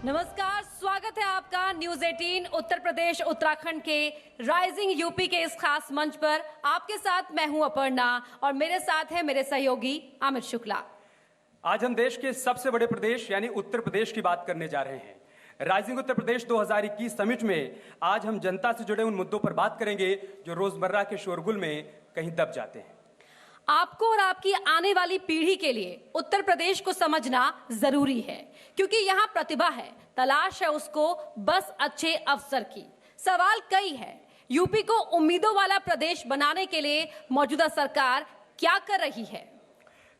नमस्कार, स्वागत है आपका न्यूज 18 उत्तर प्रदेश उत्तराखंड के राइजिंग यूपी के इस खास मंच पर। आपके साथ मैं हूं अपर्णा और मेरे साथ है मेरे सहयोगी अमित शुक्ला। आज हम देश के सबसे बड़े प्रदेश यानी उत्तर प्रदेश की बात करने जा रहे हैं। राइजिंग उत्तर प्रदेश 2021 समिट में आज हम जनता से जुड़े उन मुद्दों पर बात करेंगे जो रोजमर्रा के शोरगुल में कहीं दब जाते हैं। आपको और आपकी आने वाली पीढ़ी के लिए उत्तर प्रदेश को समझना जरूरी है, क्योंकि यहाँ प्रतिभा है, तलाश है उसको बस अच्छे अवसर की। सवाल कई है, यूपी को उम्मीदों वाला प्रदेश बनाने के लिए मौजूदा सरकार क्या कर रही है।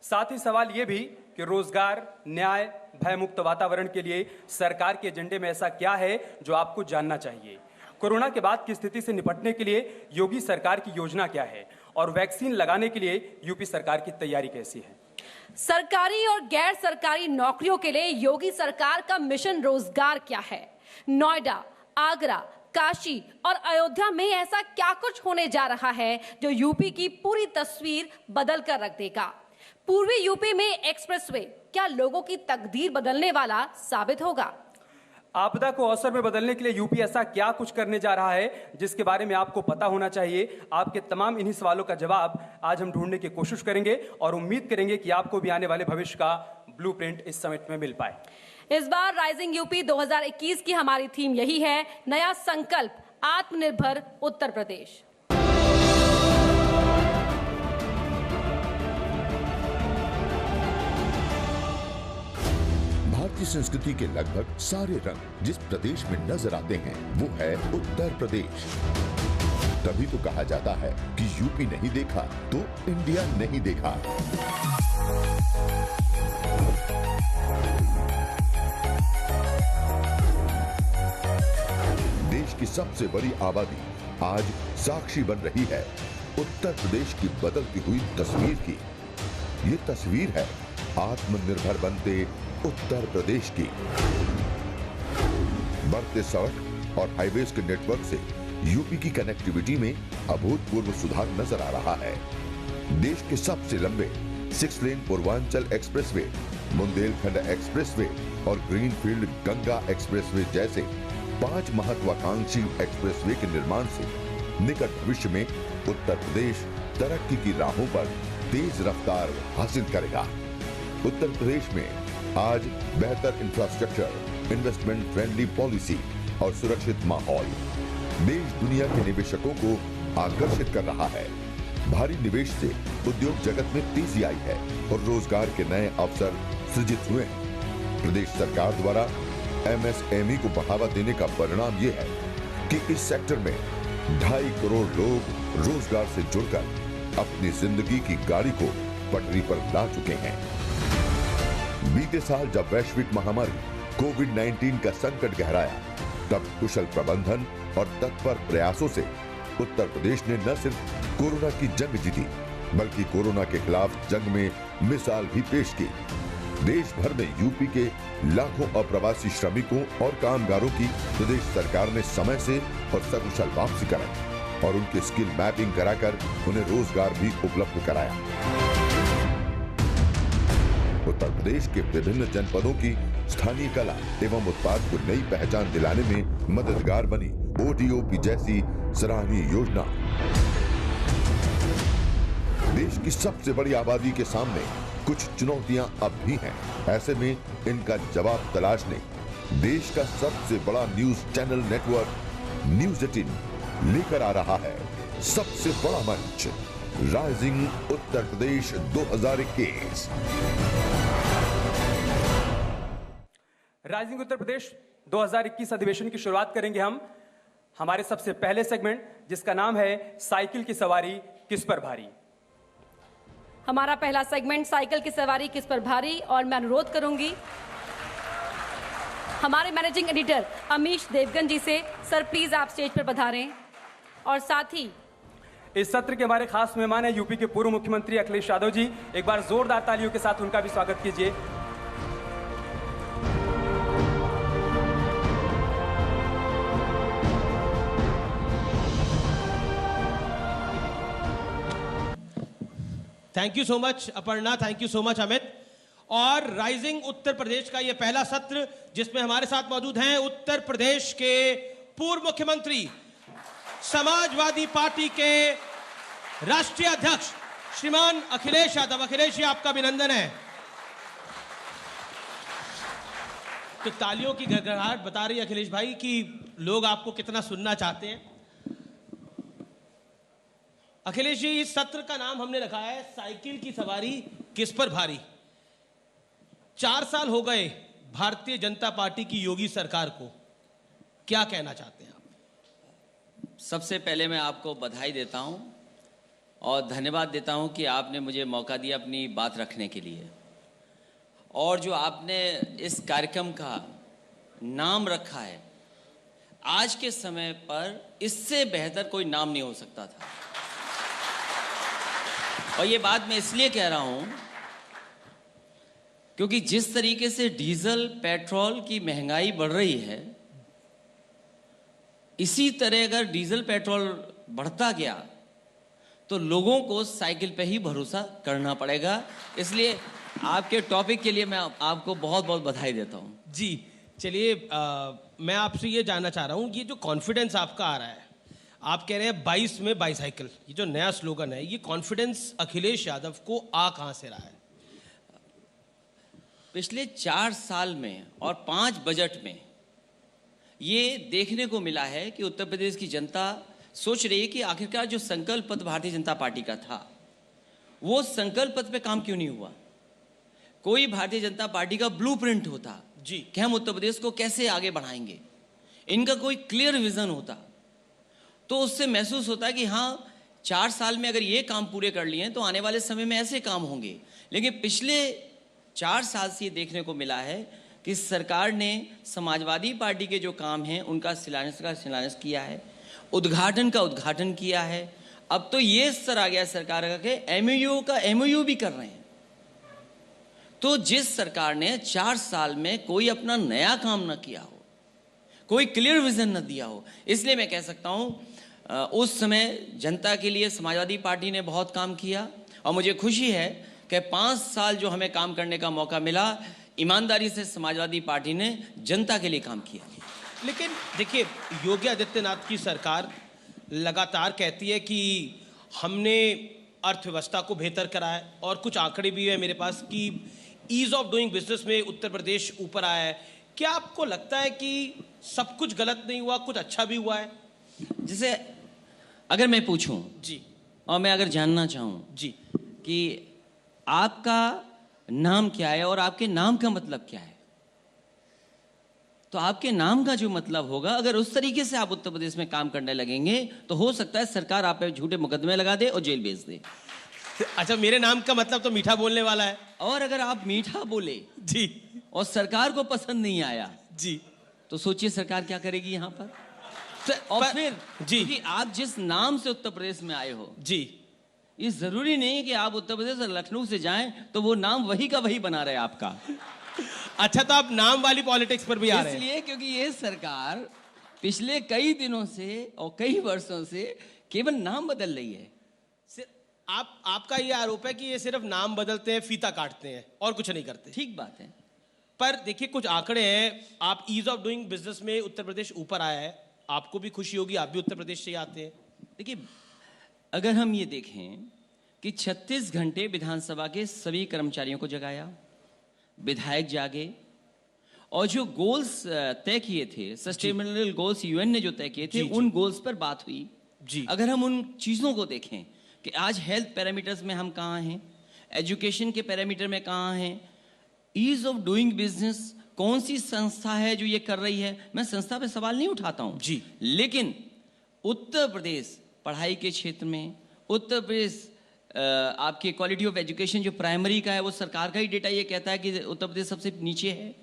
साथ ही सवाल ये भी कि रोजगार, न्याय, भयमुक्त वातावरण के लिए सरकार के एजेंडे में ऐसा क्या है जो आपको जानना चाहिए। कोरोना के बाद की स्थिति से निपटने के लिए योगी सरकार की योजना क्या है और वैक्सीन लगाने के लिए यूपी सरकार की तैयारी कैसी है। सरकारी और गैर सरकारी नौकरियों के लिए योगी सरकार का मिशन रोजगार क्या है। नोएडा, आगरा, काशी और अयोध्या में ऐसा क्या कुछ होने जा रहा है जो यूपी की पूरी तस्वीर बदल कर रख देगा। पूर्वी यूपी में एक्सप्रेसवे क्या लोगों की तकदीर बदलने वाला साबित होगा। आपदा को अवसर में बदलने के लिए यूपी ऐसा क्या कुछ करने जा रहा है जिसके बारे में आपको पता होना चाहिए। आपके तमाम इन्हीं सवालों का जवाब आज हम ढूंढने की कोशिश करेंगे और उम्मीद करेंगे कि आपको भी आने वाले भविष्य का ब्लूप्रिंट इस समिट में मिल पाए। इस बार राइजिंग यूपी 2021 की हमारी थीम यही है, नया संकल्प, आत्मनिर्भर उत्तर प्रदेश। भारतीय संस्कृति के लगभग सारे रंग जिस प्रदेश में नजर आते हैं वो है उत्तर प्रदेश। तभी तो कहा जाता है कि यूपी नहीं देखा तो इंडिया नहीं देखा। देश की सबसे बड़ी आबादी आज साक्षी बन रही है उत्तर प्रदेश की बदलती हुई तस्वीर की। ये तस्वीर है आत्मनिर्भर बनते उत्तर प्रदेश की। बढ़ते सड़क और हाईवेज के नेटवर्क से यूपी की कनेक्टिविटी में अभूतपूर्व सुधार नजर आ रहा है। देश के सबसे लंबे 6 लेन पूर्वांचल एक्सप्रेसवे, बुंदेलखंड एक्सप्रेसवे और ग्रीनफील्ड गंगा एक्सप्रेसवे जैसे 5 महत्वाकांक्षी एक्सप्रेसवे के निर्माण से निकट भविष्य में उत्तर प्रदेश तरक्की की राहों पर तेज रफ्तार हासिल करेगा। उत्तर प्रदेश में आज बेहतर इंफ्रास्ट्रक्चर, इन्वेस्टमेंट फ्रेंडली पॉलिसी और सुरक्षित माहौल देश दुनिया के निवेशकों को आकर्षित कर रहा है। भारी निवेश से उद्योग जगत में तेजी आई है और रोजगार के नए अवसर सृजित हुए हैं। प्रदेश सरकार द्वारा MSME को बढ़ावा देने का परिणाम यह है कि इस सेक्टर में 2.5 करोड़ लोग रोजगार से जुड़कर अपनी जिंदगी की गाड़ी को पटरी पर ला चुके हैं। बीते साल जब वैश्विक महामारी कोविड-19 का संकट गहराया, तब कुशल प्रबंधन और तत्पर प्रयासों से उत्तर प्रदेश ने न सिर्फ कोरोना की जंग जीती, बल्कि कोरोना के खिलाफ जंग में मिसाल भी पेश की। देश भर में यूपी के लाखों अप्रवासी श्रमिकों और कामगारों की प्रदेश सरकार ने समय से और सकुशल वापसी कराई और उनकी स्किल मैपिंग कराकर उन्हें रोजगार भी उपलब्ध कराया। उत्तर प्रदेश के विभिन्न जनपदों की स्थानीय कला एवं उत्पाद को नई पहचान दिलाने में मददगार बनी OTOP जैसी सराहनीय योजना। देश की सबसे बड़ी आबादी के सामने कुछ चुनौतियां अब भी हैं। ऐसे में इनका जवाब तलाशने देश का सबसे बड़ा न्यूज चैनल नेटवर्क न्यूज 18 लेकर आ रहा है सबसे बड़ा मंच, राइजिंग उत्तर प्रदेश 2021। राइजिंग उत्तर प्रदेश 2021 अधिवेशन की शुरुआत करेंगे हम हमारे सबसे पहले सेगमेंट, जिसका नाम है साइकिल की सवारी किस पर भारी। हमारा पहला सेगमेंट साइकिल की सवारी किस पर भारी, और मैं अनुरोध करूंगी हमारे मैनेजिंग एडिटर अमीश देवगन जी से, सर प्लीज आप स्टेज पर पधारें। और साथ ही इस सत्र के हमारे खास मेहमान है यूपी के पूर्व मुख्यमंत्री अखिलेश यादव जी। एक बार जोरदार तालियों के साथ उनका भी स्वागत कीजिए। Thank you so much Aparna, thank you so much Amit. और राइजिंग उत्तर प्रदेश का यह पहला सत्र, जिसमें हमारे साथ मौजूद हैं उत्तर प्रदेश के पूर्व मुख्यमंत्री, समाजवादी पार्टी के राष्ट्रीय अध्यक्ष श्रीमान अखिलेश यादव। अखिलेश जी, आपका अभिनंदन है। तो तालियों की गड़गड़ाहट बता रही है अखिलेश भाई कि लोग आपको कितना सुनना चाहते हैं। अखिलेश जी, इस सत्र का नाम हमने रखा है साइकिल की सवारी किस पर भारी। 4 साल हो गए भारतीय जनता पार्टी की योगी सरकार को, क्या कहना चाहते हैं आप? सबसे पहले मैं आपको बधाई देता हूं और धन्यवाद देता हूं कि आपने मुझे मौका दिया अपनी बात रखने के लिए। और जो आपने इस कार्यक्रम का नाम रखा है, आज के समय पर इससे बेहतर कोई नाम नहीं हो सकता था। और ये बात मैं इसलिए कह रहा हूं क्योंकि जिस तरीके से डीजल पेट्रोल की महंगाई बढ़ रही है, इसी तरह अगर डीजल पेट्रोल बढ़ता गया तो लोगों को साइकिल पे ही भरोसा करना पड़ेगा। इसलिए आपके टॉपिक के लिए मैं आपको बहुत बहुत बधाई देता हूं। जी चलिए, मैं आपसे ये जानना चाह रहा हूं, ये जो कॉन्फिडेंस आपका आ रहा है, आप कह रहे हैं 22 में बाईसाइकिल, ये जो नया स्लोगन है, ये कॉन्फिडेंस अखिलेश यादव को आ कहां से रहा है? पिछले 4 साल में और 5 बजट में ये देखने को मिला है कि उत्तर प्रदेश की जनता सोच रही है कि आखिरकार जो संकल्प पत्र भारतीय जनता पार्टी का था, वो संकल्प पत्र पे काम क्यों नहीं हुआ। कोई भारतीय जनता पार्टी का ब्लूप्रिंट होता जी कि हम उत्तर प्रदेश को कैसे आगे बढ़ाएंगे, इनका कोई क्लियर विजन होता, तो उससे महसूस होता है कि हाँ, 4 साल में अगर ये काम पूरे कर लिए हैं तो आने वाले समय में ऐसे काम होंगे। लेकिन पिछले 4 साल से ये देखने को मिला है कि सरकार ने समाजवादी पार्टी के जो काम हैं उनका शिलान्यास किया है, उद्घाटन का उद्घाटन किया है। अब तो ये स्तर आ गया सरकार का कि एमओयू का एमओयू भी कर रहे हैं। तो जिस सरकार ने 4 साल में कोई अपना नया काम न किया हो, कोई क्लियर विजन न दिया हो, इसलिए मैं कह सकता हूं उस समय जनता के लिए समाजवादी पार्टी ने बहुत काम किया। और मुझे खुशी है कि 5 साल जो हमें काम करने का मौका मिला, ईमानदारी से समाजवादी पार्टी ने जनता के लिए काम किया। लेकिन देखिए, योगी आदित्यनाथ की सरकार लगातार कहती है कि हमने अर्थव्यवस्था को बेहतर करा है, और कुछ आंकड़े भी है मेरे पास कि ईज ऑफ डूइंग बिजनेस में उत्तर प्रदेश ऊपर आया है। क्या आपको लगता है कि सब कुछ गलत नहीं हुआ, कुछ अच्छा भी हुआ है? जैसे अगर मैं पूछूं जी, और मैं अगर जानना चाहूं जी, कि आपका नाम क्या है और आपके नाम का मतलब क्या है, तो आपके नाम का जो मतलब होगा, अगर उस तरीके से आप उत्तर प्रदेश में काम करने लगेंगे तो हो सकता है सरकार आप पे झूठे मुकदमे लगा दे और जेल भेज दे। अच्छा, मेरे नाम का मतलब तो मीठा बोलने वाला है। और अगर आप मीठा बोले जी और सरकार को पसंद नहीं आया जी, तो सोचिए सरकार क्या करेगी यहाँ पर। और फिर जी, कि आप जिस नाम से उत्तर प्रदेश में आए हो जी, ये जरूरी नहीं है कि आप उत्तर प्रदेश और लखनऊ से जाएं तो वो नाम वही का वही बना रहे आपका। अच्छा, तो आप नाम वाली पॉलिटिक्स पर भी आ रहे हैं। इसलिए क्योंकि ये सरकार पिछले कई दिनों से और कई वर्षों से केवल नाम बदल रही है। आपका ये आरोप है कि ये सिर्फ नाम बदलते हैं, फीता काटते हैं और कुछ नहीं करते। ठीक बात है, पर देखिए, कुछ आंकड़े हैं। आप ईज ऑफ डूइंग बिजनेस में उत्तर प्रदेश ऊपर आया है, आपको भी खुशी होगी, आप भी उत्तर प्रदेश से ही आते हैं। देखिए, अगर हम ये देखें कि 36 घंटे विधानसभा के सभी कर्मचारियों को जगाया, विधायक जागे, और जो गोल्स तय किए थे, सस्टेनेबल गोल्स यूएन ने जो तय किए थे, उन गोल्स पर बात हुई जी। अगर हम उन चीज़ों को देखें कि आज हेल्थ पैरामीटर्स में हम कहाँ हैं, एजुकेशन के पैरामीटर में कहाँ हैं, ईज ऑफ डूइंग बिजनेस कौन सी संस्था है जो ये कर रही है, मैं संस्था पे सवाल नहीं उठाता हूँ जी, लेकिन उत्तर प्रदेश पढ़ाई के क्षेत्र में, उत्तर प्रदेश आपकी क्वालिटी ऑफ एजुकेशन जो प्राइमरी का है, वो सरकार का ही डेटा ये कहता है कि उत्तर प्रदेश सबसे नीचे है।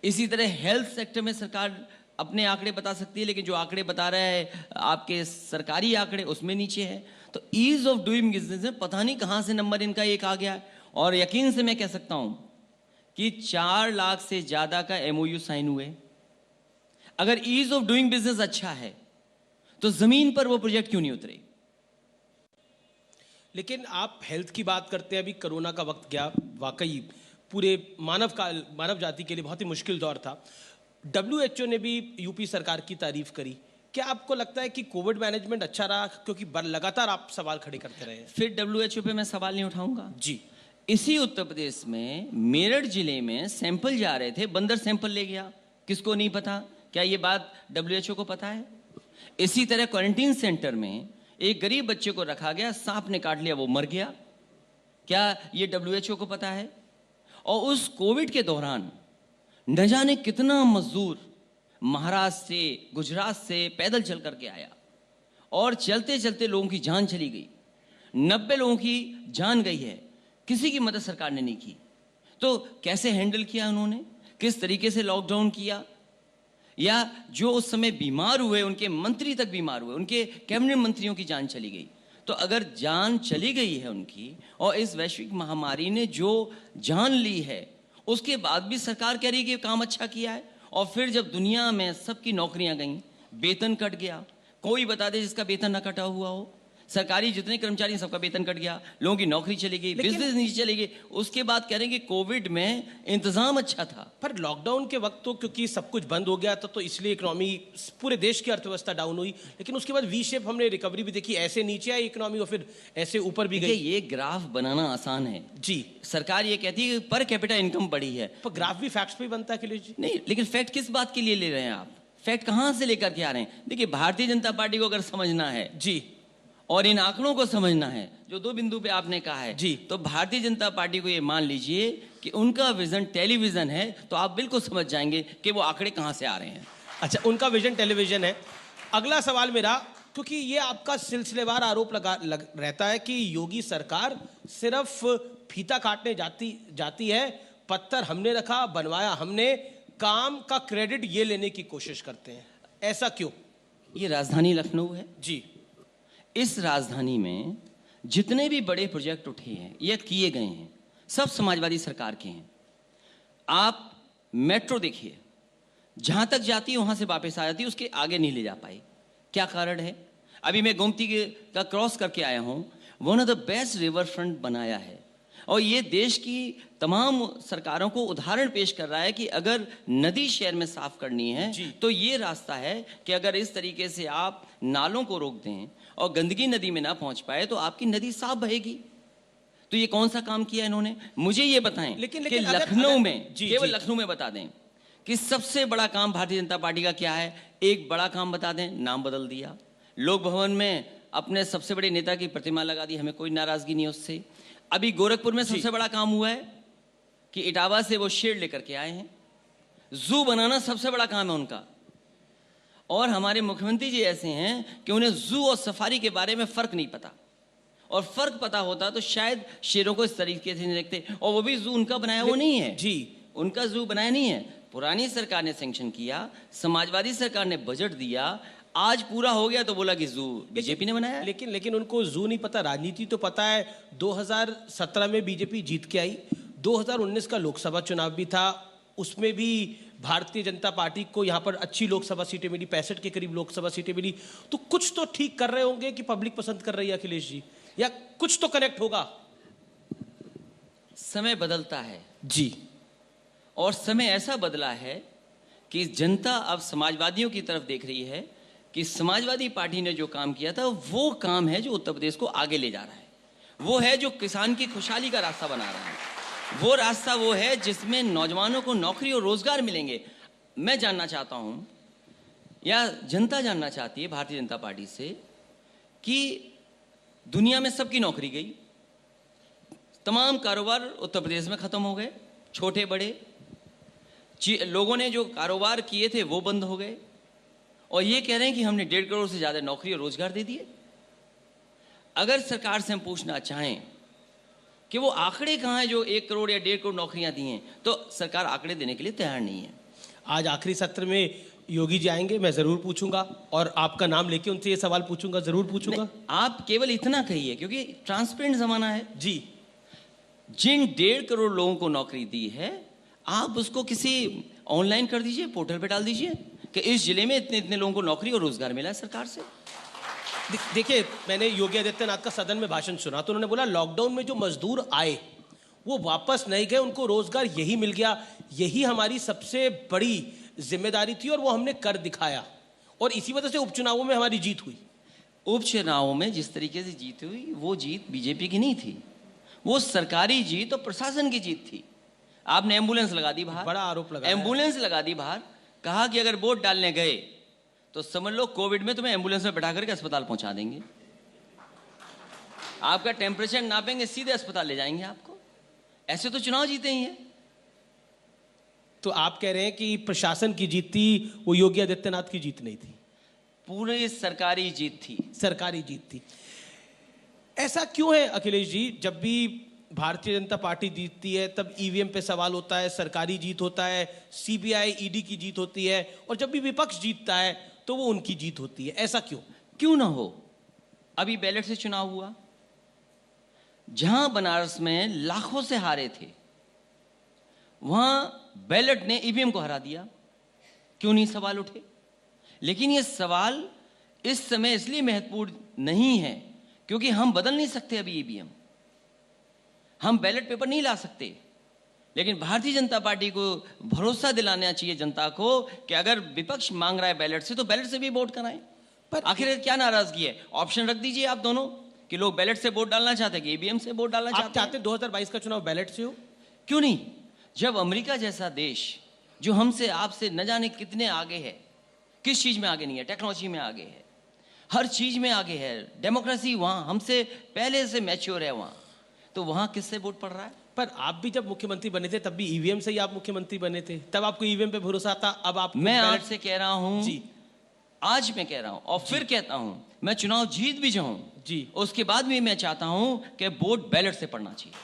इसी तरह हेल्थ सेक्टर में सरकार अपने आंकड़े बता सकती है, लेकिन जो आंकड़े बता रहा है आपके सरकारी आंकड़े, उसमें नीचे है। तो ईज ऑफ डूइंग बिजनेस में पता नहीं कहाँ से नंबर इनका एक आ गया है। और यकीन से मैं कह सकता हूँ कि 4 लाख से ज़्यादा का एमओयू साइन हुए। अगर ईज ऑफ डूइंग बिजनेस अच्छा है तो ज़मीन पर वो प्रोजेक्ट क्यों नहीं उतरे? लेकिन आप हेल्थ की बात करते हैं, अभी कोरोना का वक्त गया, वाकई पूरे मानव जाति के लिए बहुत ही मुश्किल दौर था। WHO ने भी यूपी सरकार की तारीफ करी। क्या आपको लगता है कि कोविड मैनेजमेंट अच्छा रहा? क्योंकि लगातार आप सवाल खड़े करते रहे। फिर WHO पे मैं सवाल नहीं उठाऊंगा जी। इसी उत्तर प्रदेश में मेरठ जिले में सैंपल जा रहे थे, बंदर सैंपल ले गया, किसको नहीं पता? क्या ये बात WHO को पता है? इसी तरह क्वारंटीन सेंटर में एक गरीब बच्चे को रखा गया, सांप ने काट लिया, वो मर गया, क्या ये WHO को पता है? और उस कोविड के दौरान न जाने कितना मजदूर महाराष्ट्र से, गुजरात से पैदल चल करके आया और चलते चलते लोगों की जान चली गई, 90 लोगों की जान गई है, किसी की मदद सरकार ने नहीं की। तो कैसे हैंडल किया उन्होंने? किस तरीके से लॉकडाउन किया? या जो उस समय बीमार हुए, उनके मंत्री तक बीमार हुए, उनके कैबिनेट मंत्रियों की जान चली गई। तो अगर जान चली गई है उनकी और इस वैश्विक महामारी ने जो जान ली है, उसके बाद भी सरकार कह रही है कि काम अच्छा किया है, और फिर जब दुनिया में सबकी नौकरियां गईं, वेतन कट गया, कोई बता दे जिसका वेतन ना कटा हुआ हो, सरकारी जितने कर्मचारी सबका वेतन कट गया, लोगों की नौकरी चली गई, बिजनेस नीचे चली गई, उसके बाद कह रहे हैं कि कोविड में इंतजाम अच्छा था। पर लॉकडाउन के वक्त तो क्योंकि सब कुछ बंद हो गया था, तो इसलिए इकोनॉमी, पूरे देश की अर्थव्यवस्था डाउन हुई, लेकिन उसके बाद वी शेप हमने रिकवरी भी देखी, ऐसे नीचे आई इकोनॉमी और फिर ऐसे ऊपर भी गई। ये ग्राफ बनाना आसान है जी, सरकार ये कहती है पर कैपिटा इनकम बढ़ी है, पर ग्राफ भी फैक्ट्स पे ही बनता है अखिलेश जी। नहीं, लेकिन फैक्ट किस बात के लिए ले रहे हैं आप? फैक्ट कहां से लेकर के आ रहे हैं? देखिए, भारतीय जनता पार्टी को अगर समझना है जी, और इन आंकड़ों को समझना है जो 2 बिंदु पे आपने कहा है जी, तो भारतीय जनता पार्टी को ये मान लीजिए कि उनका विजन टेलीविजन है, तो आप बिल्कुल समझ जाएंगे कि वो आंकड़े कहां से आ रहे हैं। अच्छा, उनका विजन टेलीविजन है। अगला सवाल मेरा, क्योंकि ये आपका सिलसिलेवार आरोप रहता है कि योगी सरकार सिर्फ फीता काटने जाती है, पत्थर हमने रखा, बनवाया हमने, काम का क्रेडिट ये लेने की कोशिश करते हैं। ऐसा क्यों? ये राजधानी लखनऊ है जी, इस राजधानी में जितने भी बड़े प्रोजेक्ट उठे हैं या किए गए हैं, सब समाजवादी सरकार के हैं। आप मेट्रो देखिए, जहां तक जाती है वहां से वापस आ जाती है, उसके आगे नहीं ले जा पाई। क्या कारण है? अभी मैं गोमती का क्रॉस करके आया हूं, one of the best river front बनाया है, और ये देश की तमाम सरकारों को उदाहरण पेश कर रहा है कि अगर नदी शहर में साफ करनी है तो ये रास्ता है कि अगर इस तरीके से आप नालों को रोक दें और गंदगी नदी में ना पहुंच पाए तो आपकी नदी साफ बहेगी। तो ये कौन सा काम किया इन्होंने? मुझे ये बताएं लेकिन कि लखनऊ में, केवल लखनऊ में बता दें कि सबसे बड़ा काम भारतीय जनता पार्टी का क्या है? एक बड़ा काम बता दें, नाम बदल दिया, लोक भवन में अपने सबसे बड़े नेता की प्रतिमा लगा दी, हमें कोई नाराजगी नहीं उससे। अभी गोरखपुर में सबसे बड़ा काम हुआ है कि इटावा से वो शेर लेकर के आए हैं, जू बनाना सबसे बड़ा काम है उनका। और हमारे मुख्यमंत्री जी ऐसे हैं कि उन्हें जू और सफारी के बारे में फर्क नहीं पता, और फर्क पता होता तो शायद शेरों को इस तरीके से नहीं रखते। और वो भी जू उनका बनाया वो नहीं है जी, उनका जू बनाया नहीं है, पुरानी सरकार ने सैंक्शन किया, समाजवादी सरकार ने बजट दिया, आज पूरा हो गया तो बोला कि जू बीजेपी ने बनाया। लेकिन उनको जू नहीं पता, राजनीति तो पता है। 2017 में बीजेपी जीत के आई, 2019 का लोकसभा चुनाव भी था, उसमें भी भारतीय जनता पार्टी को यहाँ पर अच्छी लोकसभा सीटें मिली, 65 के करीब लोकसभा सीटें मिली। तो कुछ तो ठीक कर रहे होंगे कि पब्लिक पसंद कर रही है अखिलेश जी, या कुछ तो कनेक्ट होगा। समय बदलता है जी, और समय ऐसा बदला है कि जनता अब समाजवादियों की तरफ देख रही है कि समाजवादी पार्टी ने जो काम किया था वो काम है जो उत्तर प्रदेश को आगे ले जा रहा है, वो है जो किसान की खुशहाली का रास्ता बना रहा है, वो रास्ता वो है जिसमें नौजवानों को नौकरी और रोजगार मिलेंगे। मैं जानना चाहता हूं, या जनता जानना चाहती है भारतीय जनता पार्टी से, कि दुनिया में सबकी नौकरी गई, तमाम कारोबार उत्तर प्रदेश में खत्म हो गए, छोटे बड़े लोगों ने जो कारोबार किए थे वो बंद हो गए, और ये कह रहे हैं कि हमने 1.5 करोड़ से ज्यादा नौकरी और रोजगार दे दिए। अगर सरकार से हम पूछना चाहें कि वो आंकड़े कहाँ हैं जो 1 करोड़ या 1.5 करोड़ नौकरियां दी हैं, तो सरकार आंकड़े देने के लिए तैयार नहीं है। आज आखिरी सत्र में योगी जी आएंगे, मैं जरूर पूछूंगा, और आपका नाम लेके उनसे ये सवाल पूछूंगा, जरूर पूछूंगा। आप केवल इतना कहिए, क्योंकि ट्रांसपेरेंट जमाना है जी, जिन 1.5 करोड़ लोगों को नौकरी दी है, आप उसको किसी ऑनलाइन कर दीजिए, पोर्टल पे डाल दीजिए कि इस जिले में इतने इतने लोगों को नौकरी और रोजगार मिला है सरकार से। देखिए, मैंने योगी आदित्यनाथ का सदन में भाषण सुना, तो उन्होंने बोला लॉकडाउन में जो मजदूर आए वो वापस नहीं गए, उनको रोजगार यही मिल गया। यही हमारी सबसे बड़ी जिम्मेदारी थी और वो हमने कर दिखाया, और इसी वजह से उपचुनावों में हमारी जीत हुई। उपचुनावों में जिस तरीके से जीत हुई, वो जीत बीजेपी की नहीं थी, वो सरकारी जीत और प्रशासन की जीत थी। आपने एम्बुलेंस लगा दी बाहर, बड़ा आरोप लगाया। एम्बुलेंस लगा दी बाहर, कहा कि अगर वोट डालने गए तो समझ लो कोविड में तुम्हें एम्बुलेंस में बैठा करके अस्पताल पहुंचा देंगे, आपका टेम्परेचर नापेंगे, सीधे अस्पताल ले जाएंगे आपको। ऐसे तो चुनाव जीते ही हैं। तो आप कह रहे हैं कि प्रशासन की जीत थी, वो योगी आदित्यनाथ की जीत नहीं थी, पूरी सरकारी जीत थी, सरकारी जीत थी। ऐसा क्यों है अखिलेश जी? जब भी भारतीय जनता पार्टी जीतती है तब ईवीएम पे सवाल होता है, सरकारी जीत होता है, सीबीआई ईडी की जीत होती है, और जब भी विपक्ष जीतता है तो वो उनकी जीत होती है। ऐसा क्यों? क्यों ना हो? अभी बैलेट से चुनाव हुआ, जहां बनारस में लाखों से हारे थे, वहां बैलेट ने ईवीएम को हरा दिया। क्यों नहीं सवाल उठे? लेकिन ये सवाल इस समय इसलिए महत्वपूर्ण नहीं है क्योंकि हम बदल नहीं सकते अभी ईवीएम, हम बैलेट पेपर नहीं ला सकते। लेकिन भारतीय जनता पार्टी को भरोसा दिलाना चाहिए जनता को कि अगर विपक्ष मांग रहा है बैलेट से, तो बैलेट से भी वोट कराएं। पर आखिर क्या नाराजगी है? ऑप्शन रख दीजिए आप दोनों कि लोग बैलेट से वोट डालना चाहते हैं कि ईवीएम से वोट डालना आप चाहते 2022 का चुनाव बैलेट से हो? क्यों नहीं? जब अमेरिका जैसा देश जो हमसे आपसे न जाने कितने आगे है, किस चीज में आगे नहीं है, टेक्नोलॉजी में आगे है, हर चीज में आगे है, डेमोक्रेसी वहां हमसे पहले से मैच्योर है, वहां तो वहां किससे वोट पड़ रहा है? पर आप भी जब मुख्यमंत्री बने थे तब भी ईवीएम से ही आप मुख्यमंत्री बने थे, तब आपको ईवीएम पे भरोसा था। अब आप मैं आपसे कह रहा हूं जी, आज मैं कह रहा हूं और फिर कहता हूं, मैं चुनाव जीत भी जाऊं जी, उसके बाद भी मैं चाहता हूं कि वोट बैलेट से पड़ना चाहिए।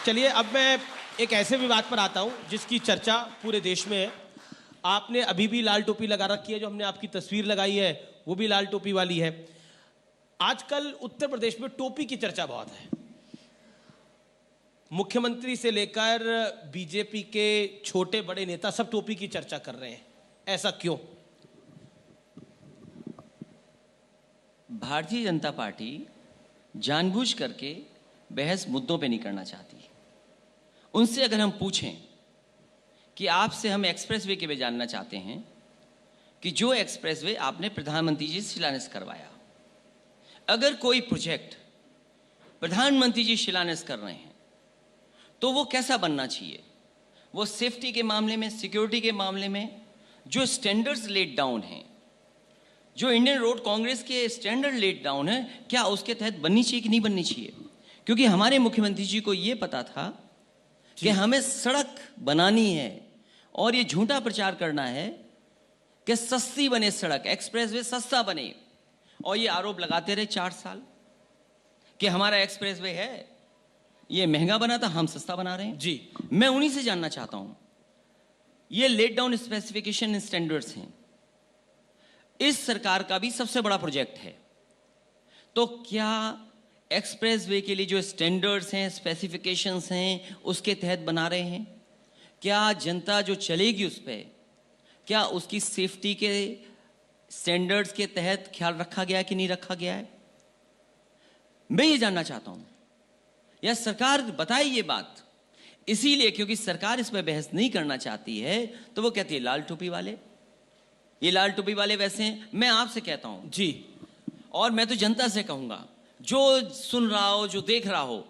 चलिए अब मैं एक ऐसे विवाद पर आता हूं जिसकी चर्चा पूरे देश में है। आपने अभी भी लाल टोपी लगा रखी है, जो हमने आपकी तस्वीर लगाई है वो भी लाल टोपी वाली है। आजकल उत्तर प्रदेश में टोपी की चर्चा बहुत है, मुख्यमंत्री से लेकर बीजेपी के छोटे बड़े नेता सब टोपी की चर्चा कर रहे हैं। ऐसा क्यों? भारतीय जनता पार्टी जानबूझ करके बहस मुद्दों पे नहीं करना चाहती। उनसे अगर हम पूछें कि आपसे हम एक्सप्रेसवे के वे जानना चाहते हैं कि जो एक्सप्रेसवे आपने प्रधानमंत्री जी से शिलान्यास करवाया, अगर कोई प्रोजेक्ट प्रधानमंत्री जी शिलान्यास कर रहे हैं तो वो कैसा बनना चाहिए? वो सेफ्टी के मामले में, सिक्योरिटी के मामले में जो स्टैंडर्ड्स लेट डाउन हैं, जो इंडियन रोड कांग्रेस के स्टैंडर्ड लेट डाउन है, क्या उसके तहत बननी चाहिए कि नहीं बननी चाहिए? क्योंकि हमारे मुख्यमंत्री जी को यह पता था कि हमें सड़क बनानी है और ये झूठा प्रचार करना है कि सस्ती बने सड़क, एक्सप्रेसवे सस्ता बने, और ये आरोप लगाते रहे 4 साल कि हमारा एक्सप्रेसवे है ये महंगा बना था, हम सस्ता बना रहे हैं। जी, मैं उन्हीं से जानना चाहता हूं, ये लेट डाउन स्पेसिफिकेशन स्टैंडर्ड्स हैं, इस सरकार का भी सबसे बड़ा प्रोजेक्ट है, तो क्या एक्सप्रेसवे के लिए जो स्टैंडर्ड्स हैं, स्पेसिफिकेशंस हैं, उसके तहत बना रहे हैं? क्या जनता जो चलेगी उस पर, क्या उसकी सेफ्टी के स्टैंडर्ड्स के तहत ख्याल रखा गया है कि नहीं रखा गया है? मैं ये जानना चाहता हूं। या सरकार बताए ये बात, इसीलिए क्योंकि सरकार इस पर बहस नहीं करना चाहती है तो वो कहती है लाल टोपी वाले, ये लाल टोपी वाले वैसे हैं। मैं आपसे कहता हूं जी, और मैं तो जनता से कहूंगा, जो सुन रहा हो, जो देख रहा हो,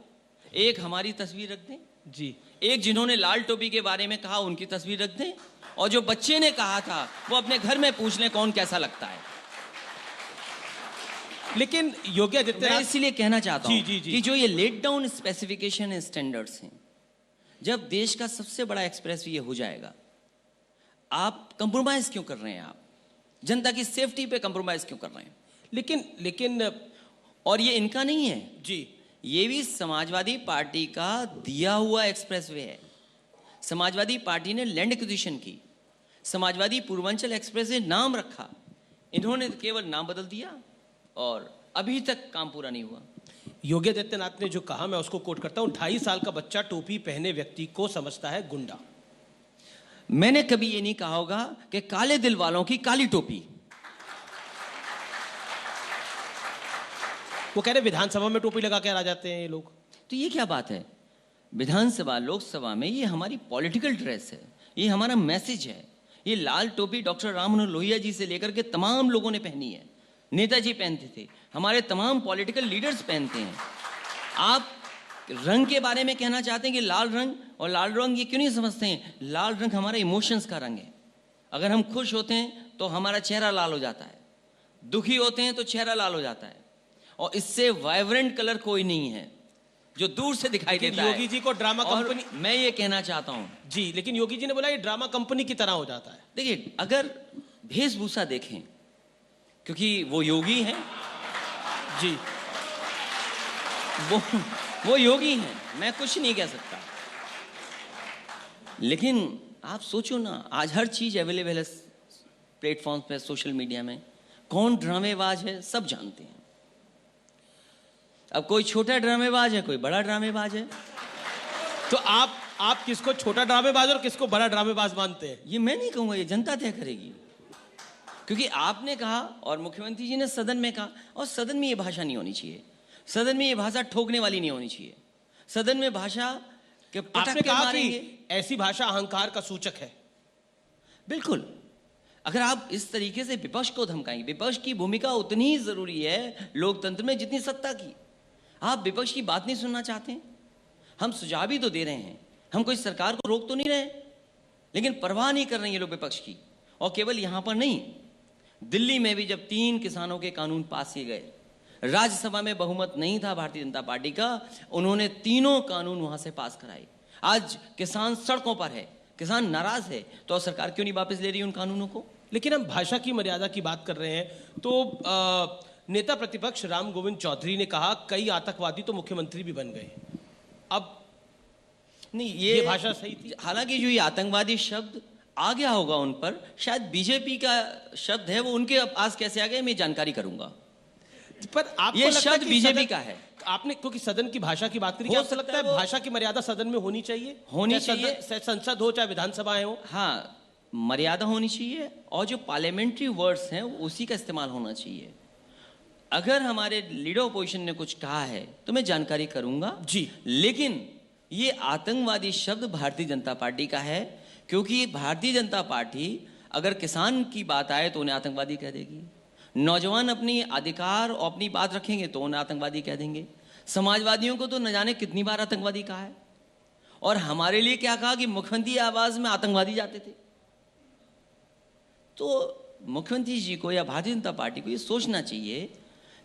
एक हमारी तस्वीर रख दें जी, एक जिन्होंने लाल टोपी के बारे में कहा उनकी तस्वीर रख दें, और जो बच्चे ने कहा था वो अपने घर में पूछ लें कौन कैसा लगता है। लेकिन योगी मैं आदित्यनाथ, इसीलिए कहना चाहता हूं जी, जी। कि जो ये लेट डाउन स्पेसिफिकेशन स्टैंडर्ड्स हैं, जब देश का सबसे बड़ा एक्सप्रेस ये हो जाएगा, आप कंप्रोमाइज क्यों कर रहे हैं? आप जनता की सेफ्टी पे कंप्रोमाइज क्यों कर रहे हैं? लेकिन और ये इनका नहीं है जी, ये भी समाजवादी पार्टी का दिया हुआ एक्सप्रेसवे है। समाजवादी पार्टी ने लैंड एक्विजिशन की, समाजवादी पूर्वांचल एक्सप्रेस नाम रखा, इन्होंने केवल नाम बदल दिया और अभी तक काम पूरा नहीं हुआ। योगी आदित्यनाथ ने जो कहा, मैं उसको कोट करता हूं, 2.5 साल का बच्चा टोपी पहने व्यक्ति को समझता है गुंडा। मैंने कभी ये नहीं कहा होगा कि काले दिल वालों की काली टोपी। वो कह रहे विधानसभा में टोपी लगा के आ जाते हैं ये लोग। तो ये क्या बात है? विधानसभा लोकसभा में ये हमारी पॉलिटिकल ड्रेस है, ये हमारा मैसेज है। ये लाल टोपी डॉक्टर राम मनोहर लोहिया जी से लेकर के तमाम लोगों ने पहनी है, नेताजी पहनते थे, हमारे तमाम पॉलिटिकल लीडर्स पहनते हैं। आप रंग के बारे में कहना चाहते हैं कि लाल रंग, और लाल रंग ये क्यों नहीं समझते हैं? लाल रंग हमारा इमोशंस का रंग है। अगर हम खुश होते हैं तो हमारा चेहरा लाल हो जाता है, दुखी होते हैं तो चेहरा लाल हो जाता है, और इससे वाइब्रेंट कलर कोई नहीं है जो दूर से दिखाई देता है। योगी जी को ड्रामा और कंपनी, मैं ये कहना चाहता हूं जी, लेकिन योगी जी ने बोला ये ड्रामा कंपनी की तरह हो जाता है। देखिए, अगर वेशभूषा देखें, क्योंकि वो योगी हैं, जी, वो योगी हैं, मैं कुछ नहीं कह सकता। लेकिन आप सोचो ना, आज हर चीज अवेलेबल है प्लेटफॉर्म पे, सोशल मीडिया में। कौन ड्रामेबाज है सब जानते हैं। अब कोई छोटा ड्रामेबाज है, कोई बड़ा ड्रामेबाज है। तो आप किसको छोटा ड्रामेबाज और किसको बड़ा ड्रामेबाज मानते हैं? ये मैं नहीं कहूंगा, ये जनता तय करेगी। क्योंकि आपने कहा और मुख्यमंत्री जी ने सदन में कहा, और सदन में ये भाषा नहीं होनी चाहिए। सदन में ये भाषा ठोकने वाली नहीं होनी चाहिए। सदन में भाषा के पटक आपने के कहा मारेंगे। कि ऐसी भाषा अहंकार का सूचक है। बिल्कुल, अगर आप इस तरीके से विपक्ष को धमकाएंगे, विपक्ष की भूमिका उतनी ही जरूरी है लोकतंत्र में जितनी सत्ता की। आप विपक्ष की बात नहीं सुनना चाहते हैं, हम सुझाव भी तो दे रहे हैं, हम कोई सरकार को रोक तो नहीं रहे, लेकिन परवाह नहीं कर रहे हैं ये लोग विपक्ष की। और केवल यहां पर नहीं, दिल्ली में भी जब 3 किसानों के कानून पास किए गए, राज्यसभा में बहुमत नहीं था भारतीय जनता पार्टी का, उन्होंने तीनों कानून वहां से पास कराए। आज किसान सड़कों पर है, किसान नाराज है, तो सरकार क्यों नहीं वापस ले रही उन कानूनों को? लेकिन हम भाषा की मर्यादा की बात कर रहे हैं तो नेता प्रतिपक्ष राम गोविंद चौधरी ने कहा कई आतंकवादी तो मुख्यमंत्री भी बन गए। अब नहीं, ये भाषा सही थी? हालांकि जो ये आतंकवादी शब्द आ गया होगा उन पर, शायद बीजेपी का शब्द है, वो उनके पास कैसे आ गए मैं जानकारी करूंगा। पर आपको ये लगता है शब्द कि बीजेपी सदन- का है। आपने क्योंकि सदन की भाषा की बात करी, हो क्या आपको सकता लगता है है वो- भाषा की मर्यादा सदन में होनी चाहिए? होनी चाहे चाहिए। चाहे संसद हो चाहे विधानसभाएं हो। हाँ, मर्यादा होनी चाहिए, और जो पार्लियामेंट्री वर्ड्स हैं उसी का इस्तेमाल होना चाहिए। अगर हमारे लीडर ऑपोजिशन ने कुछ कहा है तो मैं जानकारी करूंगा जी। लेकिन ये आतंकवादी शब्द भारतीय जनता पार्टी का है, क्योंकि भारतीय जनता पार्टी अगर किसान की बात आए तो उन्हें आतंकवादी कह देगी, नौजवान अपनी अधिकार और अपनी बात रखेंगे तो उन्हें आतंकवादी कह देंगे, समाजवादियों को तो न जाने कितनी बार आतंकवादी कहा है, और हमारे लिए क्या कहा कि मुख्यमंत्री आवाज में आतंकवादी जाते थे। तो मुख्यमंत्री जी को या भारतीय जनता पार्टी को ये सोचना चाहिए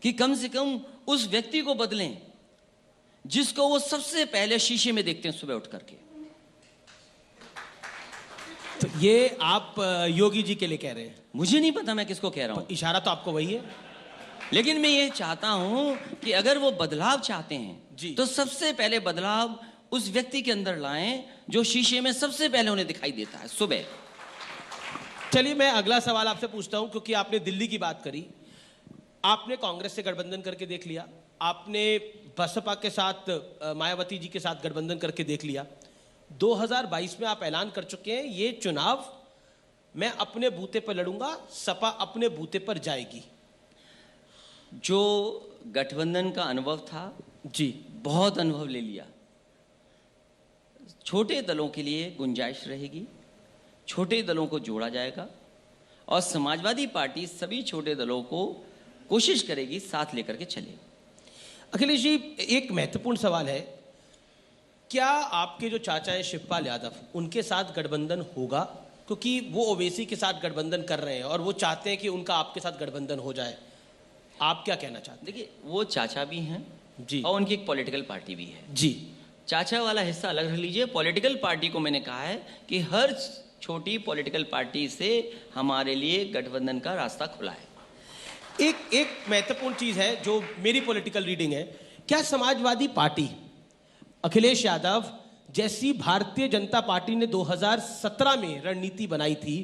कि कम से कम उस व्यक्ति को बदलें जिसको वो सबसे पहले शीशे में देखते हैं सुबह उठ करके। तो ये आप योगी जी के लिए कह रहे हैं? मुझे नहीं पता मैं किसको कह रहा हूं, इशारा तो आपको वही है। लेकिन मैं ये चाहता हूं कि अगर वो बदलाव चाहते जी। हैं तो सबसे पहले बदलाव उस व्यक्ति के अंदर लाएं जो शीशे में सबसे पहले उन्हें दिखाई देता है सुबह। चलिए मैं अगला सवाल आपसे पूछता हूं, क्योंकि आपने दिल्ली की बात करी, आपने कांग्रेस से गठबंधन करके देख लिया, आपने बसपा के साथ मायावती जी के साथ गठबंधन करके देख लिया, 2022 में आप ऐलान कर चुके हैं ये चुनाव मैं अपने बूते पर लड़ूंगा, सपा अपने बूते पर जाएगी। जो गठबंधन का अनुभव था जी, बहुत अनुभव ले लिया। छोटे दलों के लिए गुंजाइश रहेगी, छोटे दलों को जोड़ा जाएगा, और समाजवादी पार्टी सभी छोटे दलों को कोशिश करेगी साथ लेकर के चले। अखिलेश जी, एक महत्वपूर्ण सवाल है, क्या आपके जो चाचा है शिवपाल यादव, उनके साथ गठबंधन होगा? क्योंकि वो ओवैसी के साथ गठबंधन कर रहे हैं और वो चाहते हैं कि उनका आपके साथ गठबंधन हो जाए, आप क्या कहना चाहते देखिए, वो चाचा भी हैं जी। और उनकी एक पॉलिटिकल पार्टी भी है। हैं? जी, चाचा वाला हिस्सा अलग रख लीजिए। पॉलिटिकल पार्टी को मैंने कहा है कि हर छोटी पॉलिटिकल पार्टी से हमारे लिए गठबंधन का रास्ता खुला है। एक महत्वपूर्ण चीज है जो मेरी पॉलिटिकल रीडिंग है, क्या समाजवादी पार्टी अखिलेश यादव जैसी भारतीय जनता पार्टी ने 2017 में रणनीति बनाई थी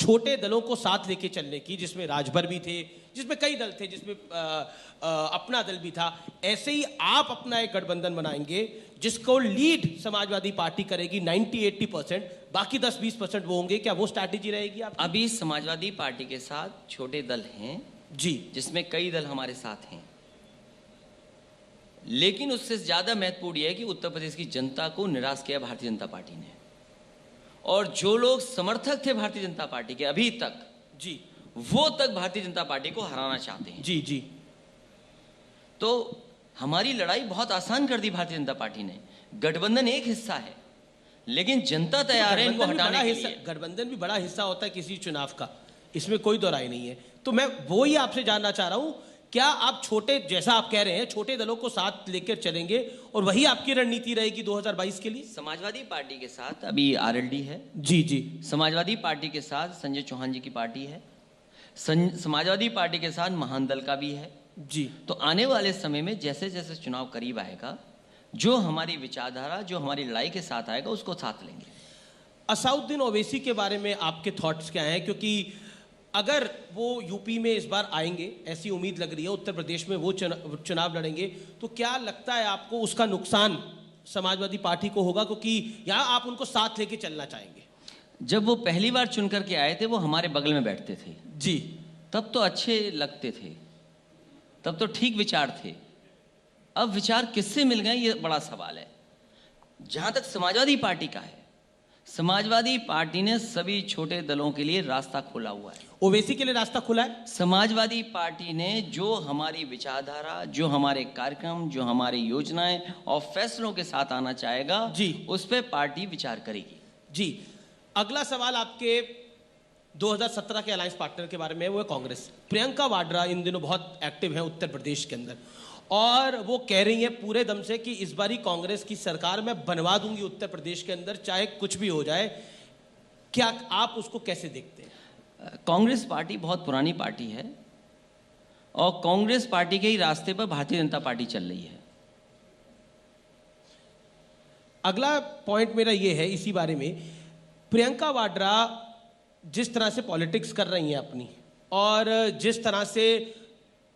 छोटे दलों को साथ लेके चलने की, जिसमें राजभर भी थे, जिसमें कई दल थे, जिसमें अपना दल भी था, ऐसे ही आप अपना एक गठबंधन बनाएंगे जिसको लीड समाजवादी पार्टी करेगी 90-80%, बाकी 10-20% वो होंगे, क्या वो स्ट्रैटेजी रहेगी आप? अभी समाजवादी पार्टी के साथ छोटे दल हैं जी, जिसमें कई दल हमारे साथ हैं। लेकिन उससे ज़्यादा महत्वपूर्ण यह है कि उत्तर प्रदेश की जनता को निराश किया भारतीय जनता पार्टी ने, और जो लोग समर्थक थे भारतीय जनता पार्टी के अभी तक, जी वो तक भारतीय जनता पार्टी को हराना चाहते हैं। जी जी। तो हमारी लड़ाई बहुत आसान कर दी भारतीय जनता पार्टी ने। गठबंधन एक हिस्सा है, लेकिन जनता तैयार है इनको हटाने के लिए। गठबंधन भी बड़ा हिस्सा होता है किसी चुनाव का, इसमें कोई दो राय नहीं है। तो मैं वो ही आपसे जानना चाह रहा हूं, क्या आप छोटे, जैसा आप कह रहे हैं, छोटे दलों को साथ लेकर चलेंगे और वही आपकी रणनीति रहेगी 2022 के लिए? समाजवादी पार्टी के साथ अभी आरएलडी है। जी जी। समाजवादी पार्टी के साथ संजय चौहान जी की पार्टी है। समाजवादी पार्टी के साथ महान दल का भी है। जी। तो आने वाले समय में जैसे जैसे चुनाव करीब आएगा, जो हमारी विचारधारा, जो हमारी लड़ाई के साथ आएगा, उसको साथ लेंगे। असाउद्दीन ओवैसी के बारे में आपके थॉट्स क्या हैं? क्योंकि अगर वो यूपी में इस बार आएंगे, ऐसी उम्मीद लग रही है, उत्तर प्रदेश में वो चुनाव लड़ेंगे, तो क्या लगता है आपको उसका नुकसान समाजवादी पार्टी को होगा? क्योंकि यहाँ आप उनको साथ लेके चलना चाहेंगे। जब वो पहली बार चुन करके आए थे, वो हमारे बगल में बैठते थे जी, तब तो अच्छे लगते थे, तब तो ठीक विचार थे। अब विचार किससे मिल गए, ये बड़ा सवाल है। जहां तक समाजवादी पार्टी का है, समाजवादी पार्टी ने सभी छोटे दलों के लिए रास्ता खोला हुआ है। ओवैसी के लिए रास्ता खुला है। समाजवादी पार्टी ने जो हमारी विचारधारा, जो हमारे कार्यक्रम, जो हमारी योजनाएं और फैसलों के साथ आना चाहेगा जी, उस पर पार्टी विचार करेगी। जी। अगला सवाल आपके 2017 के अलायंस पार्टनर के बारे में है, वो है कांग्रेस। प्रियंका वाड्रा इन दिनों बहुत एक्टिव हैं उत्तर प्रदेश के अंदर, और वो कह रही है पूरे दम से कि इस बारी कांग्रेस की सरकार मैं बनवा दूंगी उत्तर प्रदेश के अंदर, चाहे कुछ भी हो जाए। क्या आप उसको कैसे देखते हैं? कांग्रेस पार्टी बहुत पुरानी पार्टी है, और कांग्रेस पार्टी के ही रास्ते पर भारतीय जनता पार्टी चल रही है। अगला पॉइंट मेरा ये है इसी बारे में, प्रियंका वाड्रा जिस तरह से पॉलिटिक्स कर रही हैं अपनी, और जिस तरह से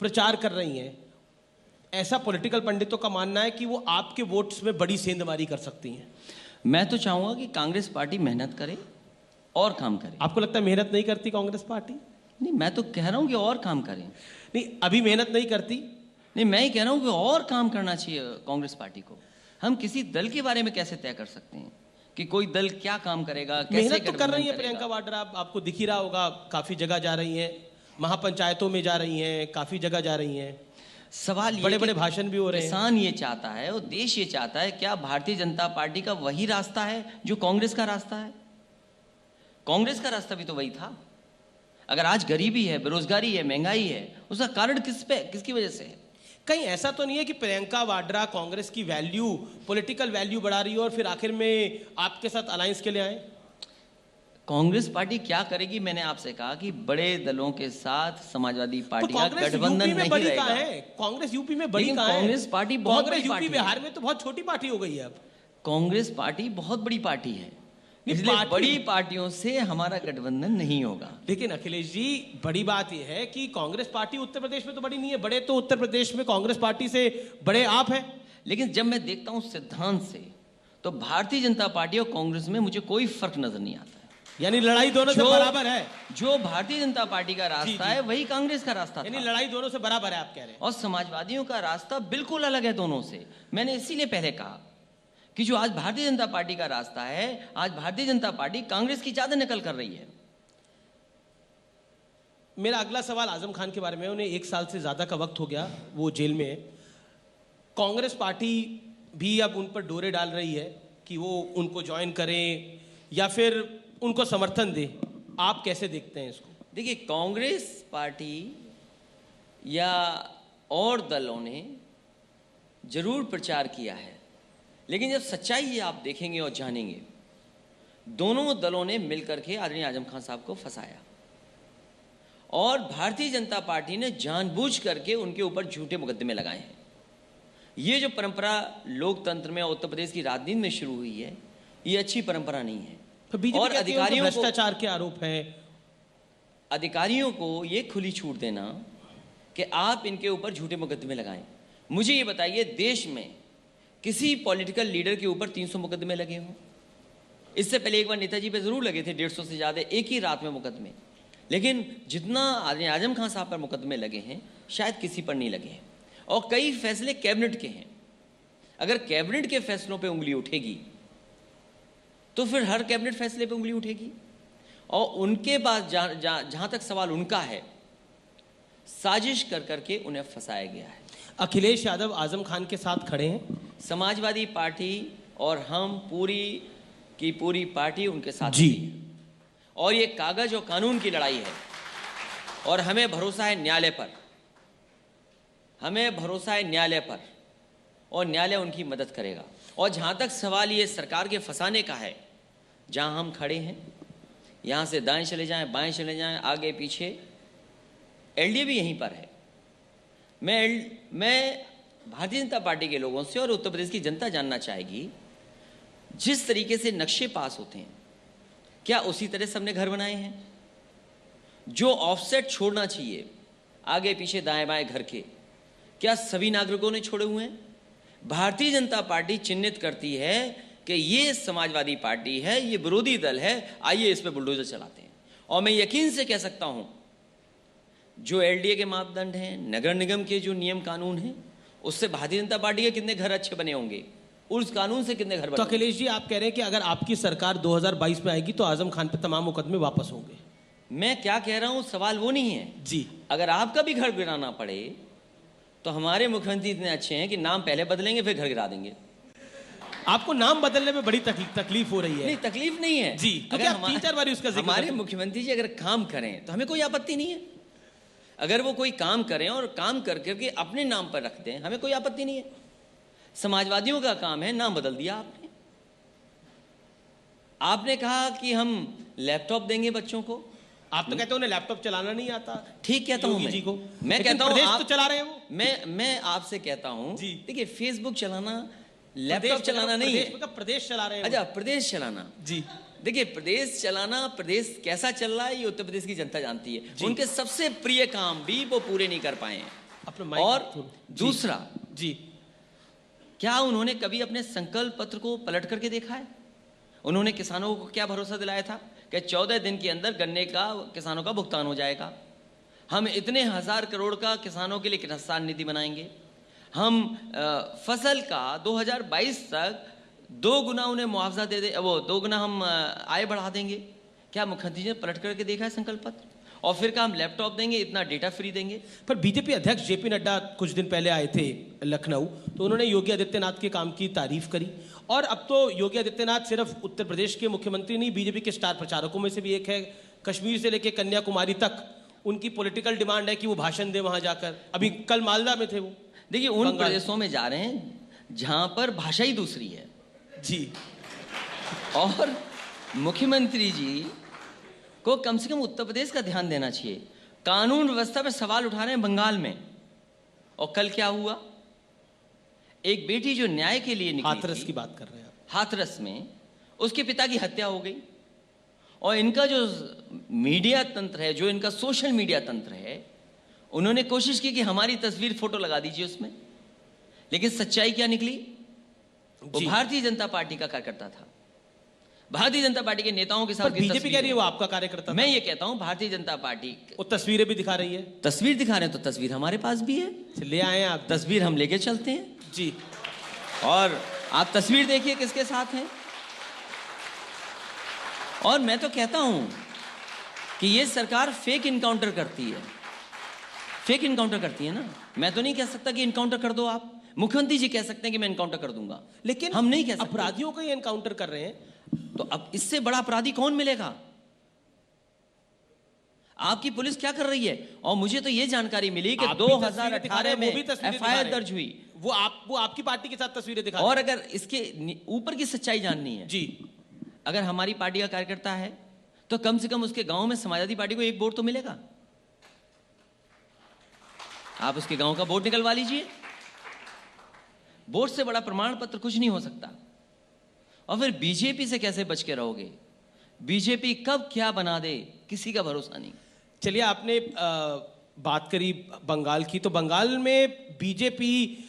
प्रचार कर रही हैं, ऐसा पॉलिटिकल पंडितों का मानना है कि वो आपके वोट्स में बड़ी सेंधमारी कर सकती हैं। मैं तो चाहूंगा कि कांग्रेस पार्टी मेहनत करे और काम करे। आपको लगता है मेहनत नहीं करती कांग्रेस पार्टी? नहीं, मैं तो कह रहा हूं कि और काम करें। नहीं, अभी मेहनत नहीं करती। नहीं, मैं ही कह रहा हूं कि और काम करना चाहिए कांग्रेस पार्टी को। हम किसी दल के बारे में कैसे तय कर सकते हैं कि कोई दल क्या काम करेगा, कैसे मेहनत तो कर रही है करेगा? प्रियंका वाड्रा, आपको दिख ही रहा होगा, काफी जगह जा रही हैं, महापंचायतों में जा रही हैं, काफी जगह जा रही हैं। सवाल ये बड़े कि बड़े भाषण भी हो रहे हैं। किसान ये चाहता है और देश ये चाहता है, क्या भारतीय जनता पार्टी का वही रास्ता है जो कांग्रेस का रास्ता है? कांग्रेस का रास्ता भी तो वही था। अगर आज गरीबी है, बेरोजगारी है, महंगाई है, उसका कारण किसकी वजह से है? कहीं ऐसा तो नहीं है कि प्रियंका वाड्रा कांग्रेस की वैल्यू, पॉलिटिकल वैल्यू बढ़ा रही है और फिर आखिर में आपके साथ अलायंस के लिए आए? कांग्रेस पार्टी क्या करेगी? मैंने आपसे कहा कि बड़े दलों के साथ समाजवादी तो पार्टी का कांग्रेस गठबंधन यूपी में नहीं बड़ी रहेगा। कहाँ है? कांग्रेस यूपी में बड़ी लेकिन कहाँ है? कांग्रेस पार्टी बहुत कांग्रेस बड़ी यूपी पार्टी बिहार है। में तो बहुत छोटी पार्टी हो गई है अब। कांग्रेस पार्टी बहुत बड़ी पार्टी है, इसलिए पार्टी- बड़ी पार्टियों से हमारा गठबंधन नहीं होगा। लेकिन अखिलेश जी, बड़ी बात यह है कि कांग्रेस पार्टी उत्तर प्रदेश में तो बड़ी नहीं है, बड़े तो उत्तर प्रदेश में कांग्रेस पार्टी से बड़े आप हैं। लेकिन जब मैं देखता हूं सिद्धांत से, तो भारतीय जनता पार्टी और कांग्रेस में मुझे कोई फर्क नजर नहीं आता है। यानी लड़ाई दोनों से बराबर है। जो भारतीय जनता पार्टी का रास्ता है वही कांग्रेस का रास्ता यानी था, लड़ाई दोनों से बराबर है, आप कह रहे हैं। और समाजवादियों का रास्ता बिल्कुल अलग है दोनों से। मैंने इसीलिए पहले कहा कि जो आज भारतीय जनता पार्टी का रास्ता है, आज भारतीय जनता पार्टी कांग्रेस की ज्यादा नकल कर रही है। मेरा अगला सवाल आजम खान के बारे में। उन्हें 1 साल से ज्यादा का वक्त हो गया, वो जेल में है। कांग्रेस पार्टी भी अब उन पर डोरे डाल रही है कि वो उनको ज्वाइन करें या फिर उनको समर्थन दें। आप कैसे देखते हैं इसको? देखिए, कांग्रेस पार्टी या और दलों ने जरूर प्रचार किया है, लेकिन जब सच्चाई आप देखेंगे और जानेंगे, दोनों दलों ने मिलकर के आदरणीय आजम खान साहब को फंसाया, और भारतीय जनता पार्टी ने जानबूझ करके उनके ऊपर झूठे मुकदमे लगाए हैं। ये जो परंपरा लोकतंत्र में उत्तर प्रदेश की राजनीति में शुरू हुई है, ये अच्छी परंपरा नहीं है। तो बीजेपी और कहती है उनको अधिकारियों को, भ्रष्टाचार के आरोप हैं। अधिकारियों को ये खुली छूट देना कि आप इनके ऊपर झूठे मुकदमे लगाएं। मुझे ये बताइए, देश में किसी पॉलिटिकल लीडर के ऊपर 300 मुकदमे लगे हों? इससे पहले एक बार नेताजी पे जरूर लगे थे 150 से ज़्यादा एक ही रात में मुकदमे, लेकिन जितना आजम खान साहब पर मुकदमे लगे हैं शायद किसी पर नहीं लगे हैं। और कई फैसले कैबिनेट के हैं अगर कैबिनेट के फैसलों पे उंगली उठेगी तो फिर हर कैबिनेट फैसले पे उंगली उठेगी। और उनके बाद जहां तक सवाल उनका है, साजिश कर करके उन्हें फंसाया गया है। अखिलेश यादव आजम खान के साथ खड़े हैं। समाजवादी पार्टी और हम पूरी की पूरी पार्टी उनके साथ जी। खड़ी है। और ये कागज और कानून की लड़ाई है और हमें भरोसा है न्यायालय पर, हमें भरोसा है न्यायालय पर, और न्यायालय उनकी मदद करेगा। और जहाँ तक सवाल ये सरकार के फंसाने का है, जहाँ हम खड़े हैं यहाँ से दाएं चले जाएं, बाएं चले जाएं, आगे पीछे, एलडीए भी यहीं पर है। मैं भारतीय जनता पार्टी के लोगों से और उत्तर प्रदेश की जनता जानना चाहेगी, जिस तरीके से नक्शे पास होते हैं क्या उसी तरह से हमने घर बनाए हैं? जो ऑफसेट छोड़ना चाहिए आगे पीछे दाएं बाएं घर के, क्या सभी नागरिकों ने छोड़े हुए हैं? भारतीय जनता पार्टी चिन्हित करती है कि ये समाजवादी पार्टी है, ये विरोधी दल है, आइए इस पे बुलडोजर चलाते हैं। और मैं यकीन से कह सकता हूं, जो एलडीए के मापदंड हैं, नगर निगम के जो नियम कानून हैं, उससे भारतीय जनता पार्टी के कितने घर अच्छे बने होंगे, उस कानून से कितने घर बने। तो अखिलेश जी, आप कह रहे हैं कि अगर आपकी सरकार 2022 में आएगी तो आजम खान पे तमाम मुकदमे वापस होंगे। मैं क्या कह रहा हूं, सवाल वो नहीं है जी। अगर आपका भी घर गिराना पड़े तो हमारे मुख्यमंत्री इतने अच्छे हैं कि नाम पहले बदलेंगे फिर घर गिरा देंगे। आपको नाम बदलने में बड़ी तकलीफ हो रही है। नहीं, तकलीफ नहीं है जी, क्योंकि आप 3-4 बार उसका जिक्र हमारे करते हैं। मुख्यमंत्री जी अगर काम करें तो हमें कोई आपत्ति नहीं है। अगर वो कोई काम करें और काम कर करके अपने नाम पर रख दें, हमें कोई आपत्ति नहीं है। समाजवादियों का काम है, नाम बदल दिया आपने। आपने कहा कि हम लैपटॉप देंगे बच्चों को, आप तो कहते हो उन्हें लैपटॉप चलाना नहीं आता। ठीक कहता हूं योगी मैं जी को। मैं लेकिन कहता हूं प्रदेश आप तो चला रहे हैं वो। मैं आपसे कहता हूं, जी। देखिए फेसबुक चलाना, लैपटॉप प्रदेश चलाना नहीं है। प्रदेश चला रहे हैं अच्छा, प्रदेश चलाना। जी। देखिए, प्रदेश चलाना, प्रदेश कैसा चल रहा है ये उत्तर प्रदेश की जनता जानती है। उनके सबसे प्रिय काम भी वो पूरे नहीं कर पाए हैं। अपना माइक और थोड़ा- दूसरा, जी, क्या उन्होंने कभी अपने संकल्प पत्र को पलट करके देखा है? उन्होंने किसानों को क्या भरोसा दिलाया था कि 14 दिन के अंदर गन्ने का किसानों का भुगतान हो जाएगा, हम इतने 1000 करोड़ का किसानों के लिए किसान निधि बनाएंगे, हम फसल का 2022 तक 2 गुना उन्हें मुआवजा दे दे, वो 2 गुना हम आय बढ़ा देंगे। क्या मुख्यमंत्री जी ने पलट करके देखा है संकल्प पत्र? और फिर का हम लैपटॉप देंगे, इतना डेटा फ्री देंगे। पर बीजेपी अध्यक्ष जेपी नड्डा कुछ दिन पहले आए थे लखनऊ, तो उन्होंने योगी आदित्यनाथ के काम की तारीफ करी। और अब तो योगी आदित्यनाथ सिर्फ उत्तर प्रदेश के मुख्यमंत्री नहीं, बीजेपी के स्टार प्रचारकों में से भी एक है। कश्मीर से लेकर कन्याकुमारी तक उनकी पॉलिटिकल डिमांड है कि वो भाषण दे वहां जाकर। अभी कल मालदा में थे वो। देखिए, उन बंगाल। प्रदेशों में जा रहे हैं जहां पर भाषा ही दूसरी है। जी। और मुख्यमंत्री जी को कम से कम उत्तर प्रदेश का ध्यान देना चाहिए। कानून व्यवस्था पर सवाल उठा रहे हैं बंगाल में। और कल क्या हुआ? एक बेटी जो न्याय के लिए निकली हाथरस थी, की बात कर रहे हैं आप। हाथरस में उसके पिता की हत्या हो गई। और इनका जो मीडिया तंत्र है, जो इनका सोशल मीडिया तंत्र है, उन्होंने कोशिश की कि हमारी तस्वीर फोटो लगा दीजिए उसमें। लेकिन सच्चाई क्या निकली? वो जी। भारतीय जनता पार्टी का कार्यकर्ता था। भारतीय जनता पार्टी के नेताओं के साथ पर की बीजेपी तस्वीर कह रही है है। वो आपका कार्यकर्ता मैं था। ये कहता हूं, भारतीय जनता पार्टी वो तस्वीरें भी दिखा रही है। तस्वीर दिखा रहे हैं तो तस्वीर हमारे पास भी है, ले आए हैं आप। तस्वीर हम लेके चलते हैं। जी। और आप तस्वीर देखिए किसके साथ हैं। और मैं तो कहता हूं कि ये सरकार फेक इनकाउंटर करती है। फेक इनकाउंटर करती है ना। मैं तो नहीं कह सकता कि इनकाउंटर कर दो आप। मुख्यमंत्री जी कह सकते हैं कि मैं इनकाउंटर कर दूंगा, लेकिन हम नहीं कह सकते। अपराधियों का ही एनकाउंटर कर रहे हैं। तो अब इससे बड़ा अपराधी कौन मिलेगा? आपकी पुलिस क्या कर रही है? और मुझे तो ये जानकारी मिली कि आप भी तस्वीरें दिखा रहे 2018 हैं, में वो भी तस्वीरें दिखा एफआईआर रहे हैं। दर्ज हुई। वो आपकी पार्टी के साथ तस्वीरें दिखा और रहे अगर इसके ऊपर की सच्चाई जाननी है, हैं। जी। अगर हमारी पार्टी का कार्यकर्ता है तो कम से कम उसके गांव में समाजवादी पार्टी को एक वोट तो मिलेगा। आप उसके गांव का वोट निकलवा लीजिए। वोट से बड़ा प्रमाण पत्र कुछ नहीं हो सकता। और फिर बीजेपी से कैसे बच के रहोगे? बीजेपी कब क्या बना दे, किसी का भरोसा नहीं। चलिए, आपने बात करी बंगाल की, तो बंगाल में बीजेपी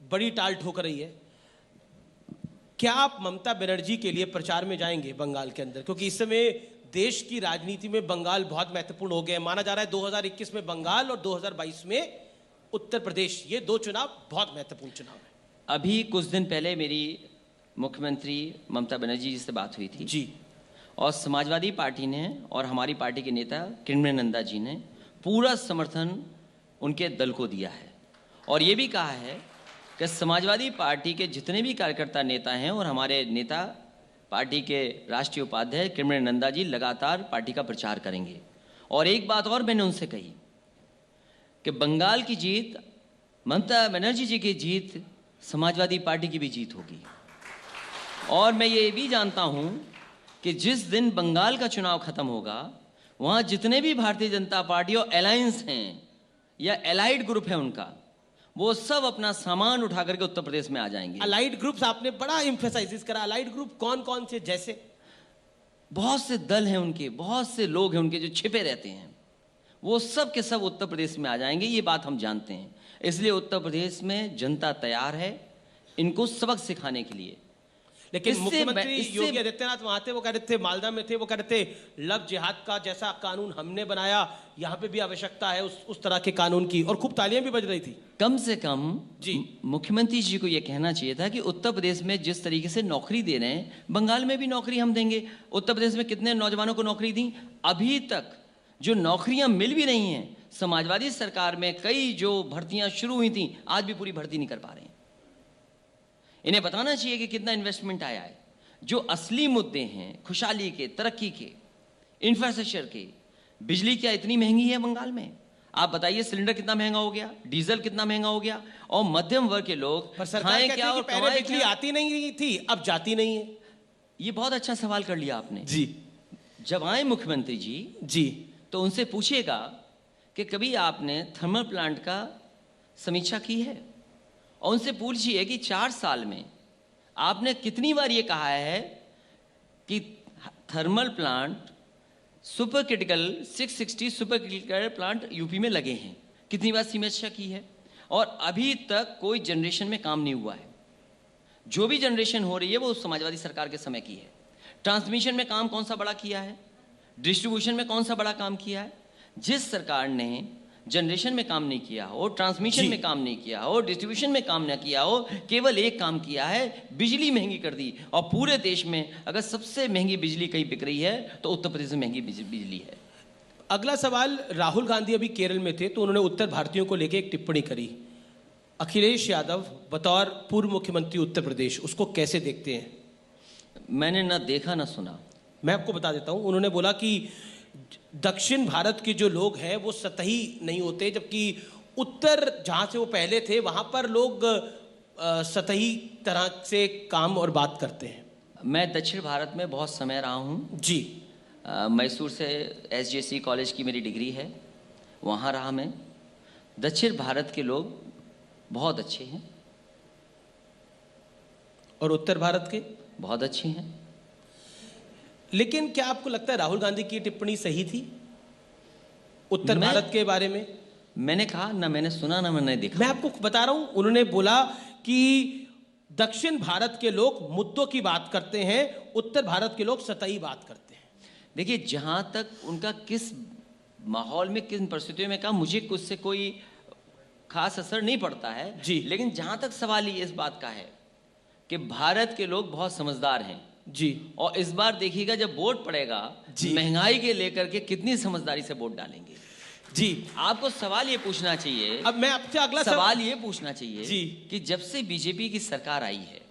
बड़ी टाल ठोक रही है। क्या आप ममता बनर्जी के लिए प्रचार में जाएंगे बंगाल के अंदर? क्योंकि इस समय देश की राजनीति में बंगाल बहुत महत्वपूर्ण हो गया है। माना जा रहा है 2021 में बंगाल और 2022 में उत्तर प्रदेश, ये 2 चुनाव बहुत महत्वपूर्ण चुनाव है। अभी कुछ दिन पहले मेरी मुख्यमंत्री ममता बनर्जी जी से बात हुई थी जी। और समाजवादी पार्टी ने और हमारी पार्टी के नेता किरण नंदा जी ने पूरा समर्थन उनके दल को दिया है और ये भी कहा है कि समाजवादी पार्टी के जितने भी कार्यकर्ता नेता हैं और हमारे नेता पार्टी के राष्ट्रीय उपाध्यक्ष किरण नंदा जी लगातार पार्टी का प्रचार करेंगे। और एक बात और मैंने उनसे कही कि बंगाल की जीत, ममता बनर्जी जी की जीत, समाजवादी पार्टी की भी जीत होगी। और मैं ये भी जानता हूं कि जिस दिन बंगाल का चुनाव खत्म होगा वहां जितने भी भारतीय जनता पार्टी और अलायंस हैं या एलाइड ग्रुप है उनका, वो सब अपना सामान उठा करके उत्तर प्रदेश में आ जाएंगे। अलाइड ग्रुप्स आपने बड़ा एम्फेसाइज करा। अलाइड ग्रुप कौन कौन से? जैसे बहुत से दल हैं उनके, बहुत से लोग हैं उनके जो छिपे रहते हैं, वो सब के सब उत्तर प्रदेश में आ जाएंगे, ये बात हम जानते हैं। इसलिए उत्तर प्रदेश में जनता तैयार है इनको सबक सिखाने के लिए। लेकिन इससे मुख्यमंत्री इससे- योगी आदित्यनाथ वहां थे, वो कह रहे थे, मालदा में थे, वो कह रहे थे लव जिहाद का जैसा कानून हमने बनाया यहाँ पे भी आवश्यकता है उस तरह के कानून की, और खूब तालियां भी बज रही थी। कम से कम जी। मुख्यमंत्री जी को यह कहना चाहिए था कि उत्तर प्रदेश में जिस तरीके से नौकरी दे रहे हैं, बंगाल में भी नौकरी हम देंगे। उत्तर प्रदेश में कितने नौजवानों को नौकरी दी? अभी तक जो नौकरियां मिल भी रही हैं, समाजवादी सरकार में कई जो भर्तियां शुरू हुई थी आज भी पूरी भर्ती नहीं कर पा रहे हैं। इन्हें बताना चाहिए कि कितना इन्वेस्टमेंट आया है। जो असली मुद्दे हैं खुशहाली के, तरक्की के, इंफ्रास्ट्रक्चर के, बिजली क्या इतनी महंगी है बंगाल में? आप बताइए, सिलेंडर कितना महंगा हो गया, डीजल कितना महंगा हो गया, और मध्यम वर्ग के लोग पर सरकार खाएं कहती क्या है कि और पहले कमाएं बिजली क्या? आती नहीं थी, अब जाती नहीं है। ये बहुत अच्छा सवाल कर लिया आपने। जी जब आए मुख्यमंत्री जी जी। तो उनसे पूछिएगा कि कभी आपने थर्मल प्लांट का समीक्षा की है, और उनसे पूछिए कि 4 साल में आपने कितनी बार ये कहा है कि thermal plant super critical 660 super critical plant UP में लगे हैं, कितनी बार समीक्षा की है? और अभी तक कोई जनरेशन में काम नहीं हुआ है। जो भी जनरेशन हो रही है वो समाजवादी सरकार के समय की है। ट्रांसमिशन में काम कौन सा बड़ा किया है? डिस्ट्रीब्यूशन में कौन सा बड़ा काम किया है? जिस सरकार ने जनरेशन में काम नहीं किया हो, ट्रांसमिशन में काम नहीं किया हो, डिस्ट्रीब्यूशन में काम ना किया हो, केवल एक काम किया है, बिजली महंगी कर दी। और पूरे देश में अगर सबसे महंगी बिजली कहीं बिक रही है तो उत्तर प्रदेश में महंगी बिजली है। अगला सवाल, राहुल गांधी अभी केरल में थे तो उन्होंने उत्तर भारतीयों को लेकर एक टिप्पणी करी। अखिलेश यादव बतौर पूर्व मुख्यमंत्री उत्तर प्रदेश, उसको कैसे देखते हैं? मैंने ना देखा ना सुना। मैं आपको बता देता हूं। उन्होंने बोला कि दक्षिण भारत के जो लोग हैं वो सतही नहीं होते, जबकि उत्तर जहां से वो पहले थे वहां पर लोग सतही तरह से काम और बात करते हैं। मैं दक्षिण भारत में बहुत समय रहा हूँ जी। मैसूर से SJC कॉलेज की मेरी डिग्री है, वहाँ रहा मैं। दक्षिण भारत के लोग बहुत अच्छे हैं। और उत्तर भारत के? बहुत अच्छे हैं। लेकिन क्या आपको लगता है राहुल गांधी की टिप्पणी सही थी उत्तर भारत के बारे में? मैंने कहा ना मैंने सुना ना मैंने देखा। मैं आपको बता रहा हूं, उन्होंने बोला कि दक्षिण भारत के लोग मुद्दों की बात करते हैं, उत्तर भारत के लोग सतही बात करते हैं। देखिए, जहाँ तक उनका किस माहौल में, किन परिस्थितियों में कहा, मुझे कुछ से कोई खास असर नहीं पड़ता है जी। लेकिन जहाँ तक सवाल ये इस बात का है कि भारत के लोग बहुत समझदार हैं जी। और इस बार देखिएगा जब वोट पड़ेगा, महंगाई के लेकर के कितनी समझदारी से वोट डालेंगे। जी। आपको सवाल ये पूछना चाहिए, अब मैं आपसे अगला सवाल ये पूछना चाहिए जी। कि जब से बीजेपी की सरकार आई है,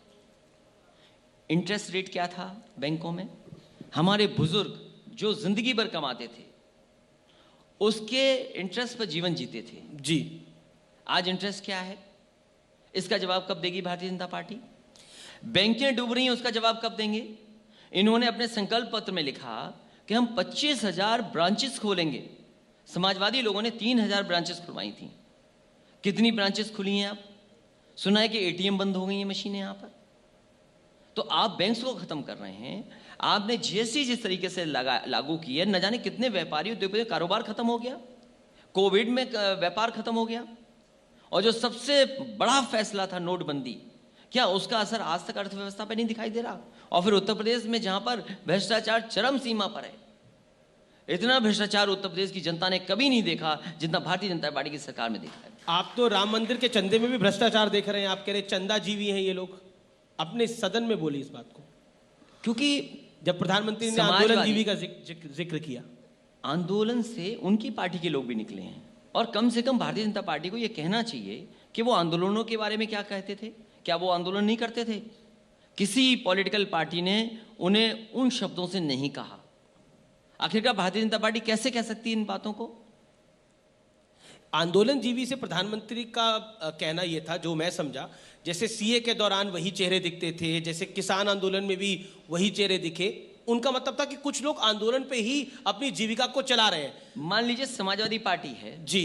इंटरेस्ट रेट क्या था बैंकों में? हमारे बुजुर्ग जो जिंदगी भर कमाते थे उसके इंटरेस्ट पर जीवन जीते थे। जी। आज इंटरेस्ट क्या है? इसका जवाब कब देगी भारतीय जनता पार्टी? बैंकें डूब रही हैं, उसका जवाब कब देंगे? इन्होंने अपने संकल्प पत्र में लिखा कि हम 25,000 ब्रांचेस खोलेंगे। समाजवादी लोगों ने 3,000 ब्रांचेस खुलवाई थी। कितनी ब्रांचेस खुली हैं? आप सुना है कि ATM बंद हो गई हैं मशीनें यहाँ पर। तो आप बैंक्स को खत्म कर रहे हैं। आपने GST जिस तरीके से लागू की है, न जाने कितने व्यापारी उद्योगपति कारोबार खत्म हो गया। कोविड में व्यापार खत्म हो गया। और जो सबसे बड़ा फैसला था नोटबंदी, क्या उसका असर आज तक अर्थव्यवस्था पर नहीं दिखाई दे रहा? और फिर उत्तर प्रदेश में जहां पर भ्रष्टाचार चरम सीमा पर है, इतना भ्रष्टाचार उत्तर प्रदेश की जनता ने कभी नहीं देखा जितना भारतीय जनता पार्टी की सरकार में देखा है। आप तो राम मंदिर के चंदे में भी भ्रष्टाचार देख रहे हैं। आप कह रहे चंदाजीवी हैं ये लोग। अपने सदन में बोली इस बात को, क्योंकि जब प्रधानमंत्री ने समाजवादी- आंदोलनजीवी का जिक्र किया। आंदोलन से उनकी पार्टी के लोग भी निकले हैं, और कम से कम भारतीय जनता पार्टी को यह कहना चाहिए कि वो आंदोलनों के बारे में क्या कहते थे। क्या वो आंदोलन नहीं करते थे? किसी पॉलिटिकल पार्टी ने उन्हें उन शब्दों से नहीं कहा। आखिरकार भारतीय जनता पार्टी कैसे कह सकती है इन बातों को? आंदोलनजीवी से प्रधानमंत्री का कहना यह था, जो मैं समझा, जैसे सीए के दौरान वही चेहरे दिखते थे, जैसे किसान आंदोलन में भी वही चेहरे दिखे। उनका मतलब था कि कुछ लोग आंदोलन पे ही अपनी जीविका को चला रहे हैं। मान लीजिए समाजवादी पार्टी है जी,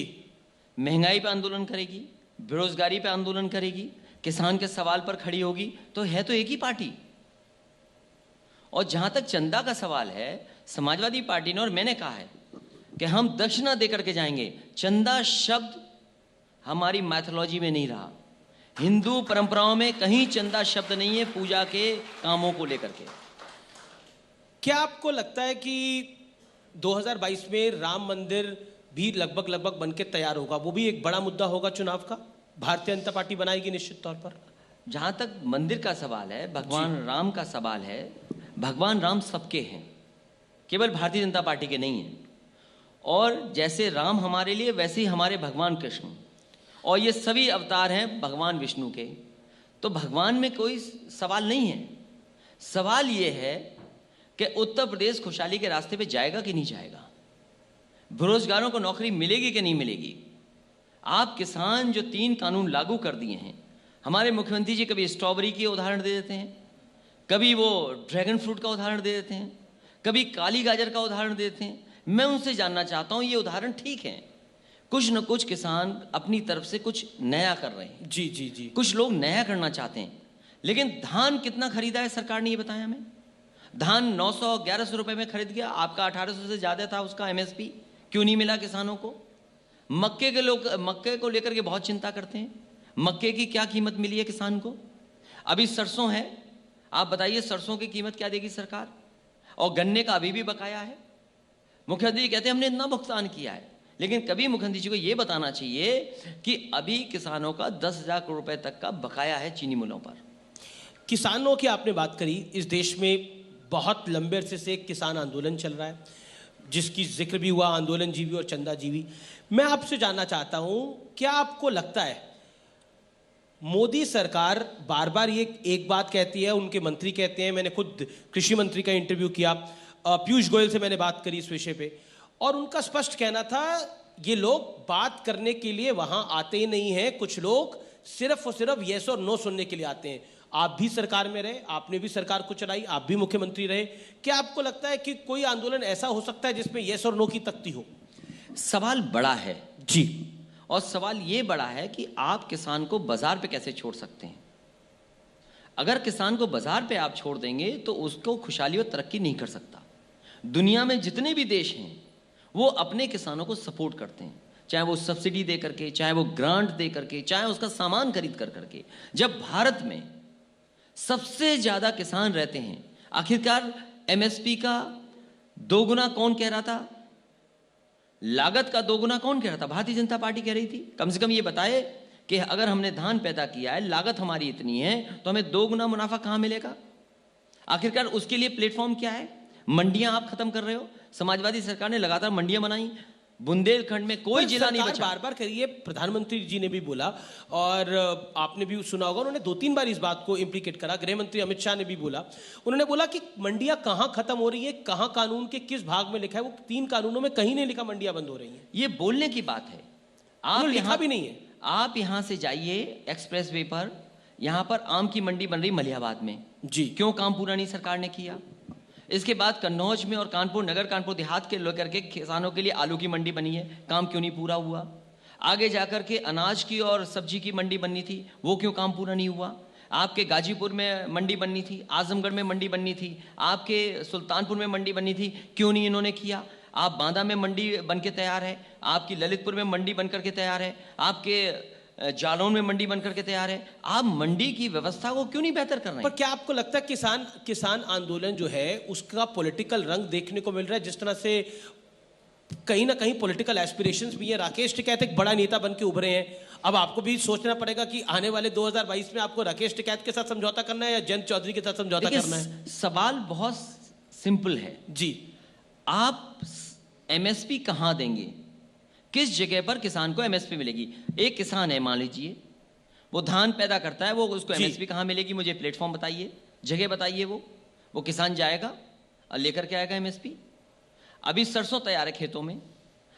महंगाई पे आंदोलन करेगी, बेरोजगारी पे आंदोलन करेगी, किसान के सवाल पर खड़ी होगी, तो है तो एक ही पार्टी। और जहां तक चंदा का सवाल है, समाजवादी पार्टी ने और मैंने कहा है कि हम दक्षिणा देकर के जाएंगे। चंदा शब्द हमारी मैथोलॉजी में नहीं रहा, हिंदू परंपराओं में कहीं चंदा शब्द नहीं है पूजा के कामों को लेकर के। क्या आपको लगता है कि 2022 में राम मंदिर भी लगभग बनके तैयार होगा? वो भी एक बड़ा मुद्दा होगा चुनाव का, भारतीय जनता पार्टी बनाएगी निश्चित तौर पर। जहां तक मंदिर का सवाल है, भगवान राम का सवाल है, भगवान राम सबके हैं, केवल भारतीय जनता पार्टी के नहीं हैं। और जैसे राम हमारे लिए, वैसे ही हमारे भगवान कृष्ण, और ये सभी अवतार हैं भगवान विष्णु के। तो भगवान में कोई सवाल नहीं है। सवाल ये है कि उत्तर प्रदेश खुशहाली के रास्ते पे जाएगा कि नहीं जाएगा, बेरोजगारों को नौकरी मिलेगी कि नहीं मिलेगी। आप किसान जो 3 कानून लागू कर दिए हैं, हमारे मुख्यमंत्री जी कभी स्ट्रॉबेरी की उदाहरण दे देते हैं, कभी वो ड्रैगन फ्रूट का उदाहरण दे देते हैं, कभी काली गाजर का उदाहरण देते हैं। मैं उनसे जानना चाहता हूं, ये उदाहरण ठीक है, कुछ न कुछ किसान अपनी तरफ से कुछ नया कर रहे हैं। जी जी जी, कुछ लोग नया करना चाहते हैं, लेकिन धान कितना खरीदा है सरकार ने ये बताया हमें। धान 900-1100 रुपए में खरीद गया, आपका 1800 से ज्यादा था उसका एमएसपी, क्यों नहीं मिला किसानों को? मक्के के लोग मक्के को लेकर के बहुत चिंता करते हैं, मक्के की क्या कीमत मिली है किसान को? अभी सरसों है, आप बताइए सरसों की कीमत क्या देगी सरकार? और गन्ने का अभी भी बकाया है। मुख्यमंत्री कहते हैं हमने इतना भुगतान किया है, लेकिन कभी मुख्यमंत्री जी को यह बताना चाहिए कि अभी किसानों का 10,000 करोड़ रुपए तक का बकाया है चीनी मिलों पर। किसानों की आपने बात करी। इस देश में बहुत लंबे अरसे से एक किसान आंदोलन चल रहा है, जिसकी जिक्र भी हुआ, आंदोलनजीवी और चंदाजीवी। मैं आपसे जानना चाहता हूं, क्या आपको लगता है मोदी सरकार बार बार ये एक बात कहती है, उनके मंत्री कहते हैं, मैंने खुद कृषि मंत्री का इंटरव्यू किया, पीयूष गोयल से मैंने बात करी इस विषय पे, और उनका स्पष्ट कहना था ये लोग बात करने के लिए वहां आते ही नहीं हैं, कुछ लोग सिर्फ और सिर्फ येस और नो सुनने के लिए आते हैं। आप भी सरकार में रहे, आपने भी सरकार को चलाई, आप भी मुख्यमंत्री रहे, क्या आपको लगता है कि कोई आंदोलन ऐसा हो सकता है जिसमें येस और नो की तख्ती हो? सवाल बड़ा है जी, और सवाल ये बड़ा है कि आप किसान को बाजार पे कैसे छोड़ सकते हैं। अगर किसान को बाजार पे आप छोड़ देंगे तो उसको खुशहाली और तरक्की नहीं कर सकता। दुनिया में जितने भी देश हैं वो अपने किसानों को सपोर्ट करते हैं, चाहे वो सब्सिडी दे करके, चाहे वो ग्रांट दे करके, चाहे उसका सामान खरीद कर करके। जब भारत में सबसे ज्यादा किसान रहते हैं, आखिरकार एमएसपी का दोगुना कौन कह रहा था, लागत का दोगुना कौन कह रहा था? भारतीय जनता पार्टी कह रही थी। कम से कम ये बताए कि अगर हमने धान पैदा किया है, लागत हमारी इतनी है, तो हमें 2 गुना मुनाफा कहां मिलेगा? आखिरकार उसके लिए प्लेटफॉर्म क्या है? मंडियां आप खत्म कर रहे हो। समाजवादी सरकार ने लगातार मंडियां बनाई, बुंदेलखंड में कोई जिला नहीं बचा। बार बार करिए, प्रधानमंत्री जी ने भी बोला और आपने भी सुना होगा, उन्होंने 2-3 बार इस बात को इम्प्लीकेट करा। गृह मंत्री अमित शाह ने भी बोला, उन्होंने बोला कि मंडियां कहां खत्म हो रही है, कहां कानून के किस भाग में लिखा है, वो 3 कानूनों में कहीं नहीं लिखा मंडियां बंद हो रही हैं। ये बोलने की बात है, आप लिखा भी नहीं है। आप यहां से जाइए एक्सप्रेस वे पर, यहां पर आम की मंडी बन रही मलिहाबाद में जी, क्यों काम पूरा नहीं सरकार ने किया? इसके बाद कन्नौज में और कानपुर नगर कानपुर देहात के लेकर के किसानों के लिए आलू की मंडी बनी है, काम क्यों नहीं पूरा हुआ? आगे जाकर के अनाज की और सब्जी की मंडी बननी थी, वो क्यों काम पूरा नहीं हुआ? आपके गाजीपुर में मंडी बननी थी, आजमगढ़ में मंडी बननी थी, आपके सुल्तानपुर में मंडी बननी थी, क्यों नहीं इन्होंने किया? आप बांदा में मंडी बन के तैयार है, आपकी ललितपुर में मंडी बन करके तैयार है, आपके जालौन में मंडी बनकर के तैयार है। आप मंडी की व्यवस्था को क्यों नहीं बेहतर कर रहे हैं? पर क्या आपको लगता है किसान आंदोलन जो है उसका पॉलिटिकल रंग देखने को मिल रहा है? जिस तरह से कहीं ना कहीं पॉलिटिकल एस्पिरेशंस भी है। राकेश टिकैत एक बड़ा नेता बन के उभरे हैं, अब आपको भी सोचना पड़ेगा कि आने वाले 2022 में आपको राकेश टिकैत के साथ समझौता करना है या जयंत चौधरी के साथ समझौता करना है। सवाल बहुत सिंपल है जी, आप एमएसपी कहां देंगे, किस जगह पर किसान को एमएसपी मिलेगी। एक किसान है, मान लीजिए वो धान पैदा करता है, वो उसको एमएसपी कहां मिलेगी, मुझे प्लेटफॉर्म बताइए, जगह बताइए। वो किसान जाएगा और लेकर के आएगा एमएसपी। अभी सरसों तैयार है खेतों में,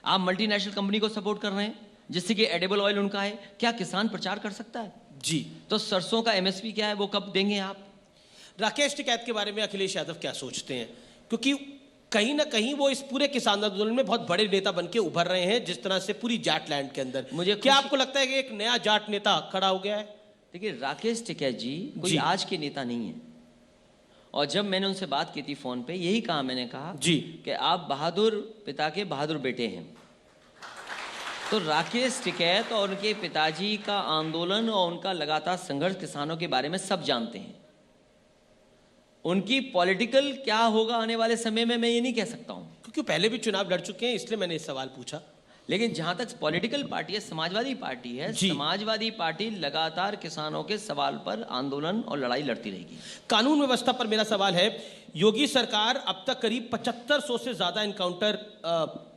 आप मल्टीनेशनल कंपनी को सपोर्ट कर रहे हैं जिससे कि एडिबल ऑयल उनका है, क्या किसान प्रचार कर सकता है? जी, तो सरसों का एमएसपी क्या है, वो कब देंगे आप? राकेश टिकैत के बारे में अखिलेश यादव क्या सोचते हैं? क्योंकि कहीं ना कहीं वो इस पूरे किसान आंदोलन में बहुत बड़े नेता बन के उभर रहे हैं, जिस तरह से पूरी जाट लैंड के अंदर। मुझे क्या आपको लगता है कि एक नया जाट नेता खड़ा हो गया है? देखिए, राकेश टिकैत जी कोई जी। आज के नेता नहीं है, और जब मैंने उनसे बात की थी फोन पे, यही कहा मैंने, कहा जी कि आप बहादुर पिता के बहादुर बेटे हैं। तो राकेश टिकैत और उनके पिताजी का आंदोलन और उनका लगातार संघर्ष किसानों के बारे में सब जानते हैं। उनकी पॉलिटिकल क्या होगा आने वाले समय में मैं ये नहीं कह सकता हूं, क्योंकि पहले भी चुनाव लड़ चुके हैं, इसलिए मैंने इस सवाल पूछा। लेकिन जहां तक पॉलिटिकल पार्टी है, समाजवादी पार्टी है, जी। समाजवादी पार्टी लगातार किसानों के सवाल पर आंदोलन और लड़ाई लड़ती रहेगी। कानून व्यवस्था पर मेरा सवाल है, योगी सरकार अब तक करीब 7500 से ज्यादा इनकाउंटर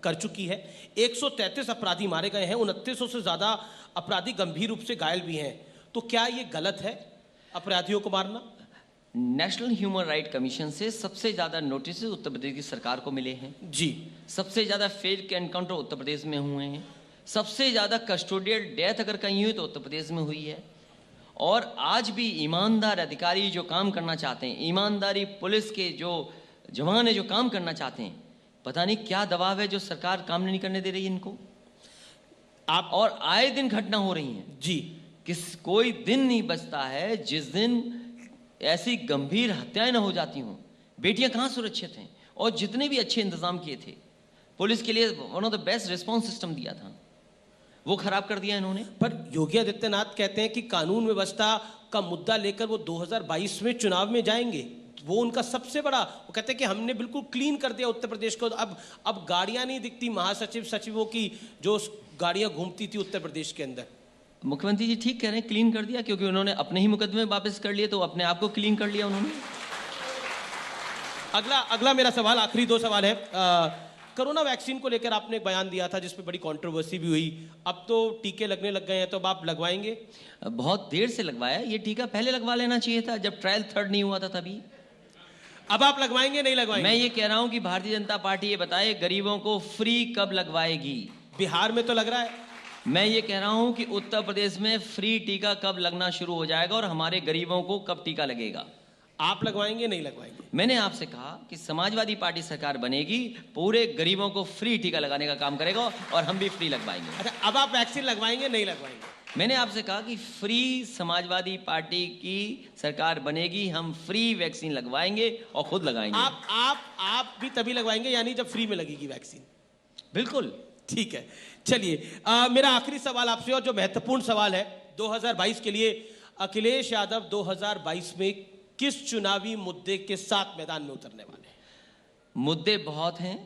कर चुकी है, 133 अपराधी मारे गए हैं, 2900 से ज्यादा अपराधी गंभीर रूप से घायल भी हैं। तो क्या ये गलत है अपराधियों को मारना? नेशनल ह्यूमन राइट कमीशन से सबसे ज्यादा नोटिस उत्तर प्रदेश की सरकार को मिले हैं। जी, सबसे ज्यादा फेक एनकाउंटर उत्तर प्रदेश में हुए हैं। सबसे ज्यादा कस्टोडियल डेथ अगर कहीं हुई तो उत्तर प्रदेश में हुई है। और आज भी ईमानदार अधिकारी जो काम करना चाहते हैं, ईमानदारी पुलिस के जो जवान है जो काम करना चाहते हैं, पता नहीं क्या दबाव है जो सरकार काम नहीं करने दे रही है इनको। आप और आए दिन घटना हो रही हैं। जी, कोई दिन नहीं बचता है जिस दिन ऐसी गंभीर हत्याएं न हो जाती हों। बेटियां कहाँ सुरक्षित हैं? और जितने भी अच्छे इंतजाम किए थे पुलिस के लिए, one of the best response system दिया था, वो खराब कर दिया इन्होंने। पर योगी आदित्यनाथ कहते हैं कि कानून व्यवस्था का मुद्दा लेकर वो 2022 में चुनाव में जाएंगे, वो उनका सबसे बड़ा। वो कहते हैं कि हमने बिल्कुल क्लीन कर दिया उत्तर प्रदेश को, अब गाड़ियां नहीं दिखती महासचिव सचिवों की, जो गाड़ियां घूमती थी उत्तर प्रदेश के अंदर। मुख्यमंत्री जी ठीक कह रहे हैं, क्लीन कर दिया, क्योंकि उन्होंने अपने ही मुकदमे वापस कर लिए, तो अपने आप को क्लीन कर लिया उन्होंने। अगला मेरा सवाल, आखिरी 2 सवाल है। कोरोना वैक्सीन को लेकर आपने एक बयान दिया था जिसपे बड़ी कंट्रोवर्सी भी हुई, अब तो टीके लगने लग गए हैं, तो अब आप लगवाएंगे? बहुत देर से लगवाया, ये टीका पहले लगवा लेना चाहिए था, जब ट्रायल 3rd नहीं हुआ था तभी। अब आप लगवाएंगे नहीं लगवाएंगे? मैं ये कह रहा हूं कि भारतीय जनता पार्टी ये बताए गरीबों को फ्री कब लगवाएगी। बिहार में तो लग रहा है। मैं ये कह रहा हूं कि उत्तर प्रदेश में फ्री टीका कब लगना शुरू हो जाएगा और हमारे गरीबों को कब टीका लगेगा। आप लगवाएंगे नहीं लगवाएंगे? मैंने आपसे कहा कि समाजवादी पार्टी सरकार बनेगी, पूरे गरीबों को फ्री टीका लगाने का काम करेगा और हम भी फ्री लगवाएंगे। अच्छा, अब आप वैक्सीन लगवाएंगे नहीं लगवाएंगे? मैंने आपसे कहा कि फ्री समाजवादी पार्टी की सरकार बनेगी, हम फ्री वैक्सीन लगवाएंगे और खुद लगाएंगे। आप भी तभी लगवाएंगे, यानी जब फ्री में लगेगी वैक्सीन? बिल्कुल ठीक है, चलिए मेरा आखिरी सवाल आपसे, और जो महत्वपूर्ण सवाल है 2022 के लिए, अखिलेश यादव 2022 में किस चुनावी मुद्दे के साथ मैदान में उतरने वाले हैं? मुद्दे बहुत हैं।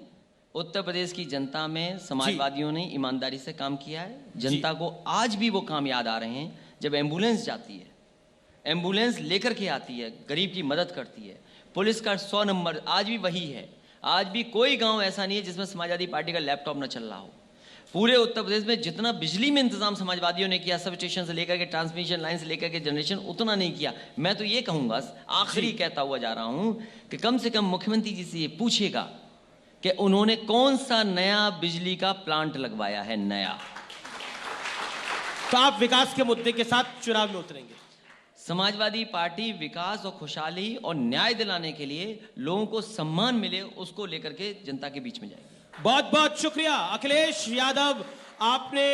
उत्तर प्रदेश की जनता में समाजवादियों ने ईमानदारी से काम किया है। जनता को आज भी वो काम याद आ रहे हैं, जब एम्बुलेंस जाती है, एम्बुलेंस लेकर के आती है, गरीब की मदद करती है, पुलिस का 100 नंबर आज भी वही है। आज भी कोई गांव ऐसा नहीं है जिसमें समाजवादी पार्टी का लैपटॉप न चल रहा हो। पूरे उत्तर प्रदेश में जितना बिजली में इंतजाम समाजवादियों ने किया, सब स्टेशन से लेकर के ट्रांसमिशन लाइन से लेकर के जनरेशन, उतना नहीं किया। मैं तो ये कहूँगा, आखिरी कहता हुआ जा रहा हूँ, कि कम से कम मुख्यमंत्री जी से ये पूछेगा कि उन्होंने कौन सा नया बिजली का प्लांट लगवाया है, नया। तो आप विकास के मुद्दे के साथ चुनाव में उतरेंगे? समाजवादी पार्टी विकास और खुशहाली और न्याय दिलाने के लिए, लोगों को सम्मान मिले, उसको लेकर के जनता के बीच में जाएंगे। बहुत बहुत शुक्रिया अखिलेश यादव, आपने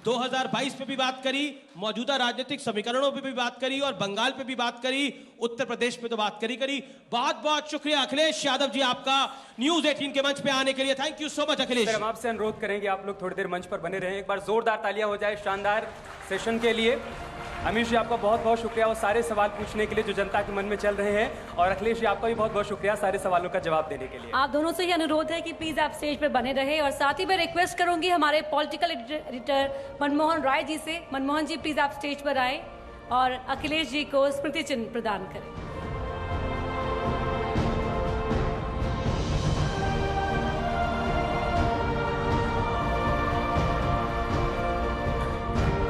2022 पे भी बात करी, मौजूदा राजनीतिक समीकरणों पे भी बात करी, और बंगाल पे भी बात करी, उत्तर प्रदेश पे तो बात करी। बहुत बहुत शुक्रिया अखिलेश यादव जी आपका न्यूज़ 18 के मंच पे आने के लिए। Thank you so much Akhilesh. हम आपसे अनुरोध करेंगे आप लोग थोड़ी देर मंच पर बने रहें, एक बार जोरदार तालियां हो जाए शानदार सेशन के लिए। अमीश जी आपका बहुत बहुत शुक्रिया वो सारे सवाल पूछने के लिए जो जनता के मन में चल रहे हैं, और अखिलेश जी आपका भी बहुत बहुत शुक्रिया सारे सवालों का जवाब देने के लिए। आप दोनों से ही अनुरोध है कि प्लीज आप स्टेज पर बने रहे, और साथ ही मैं रिक्वेस्ट करूंगी हमारे पॉलिटिकल एडिटर मनमोहन राय जी से। मनमोहन जी प्लीज आप स्टेज पर आए और अखिलेश जी को स्मृति चिन्ह प्रदान करें।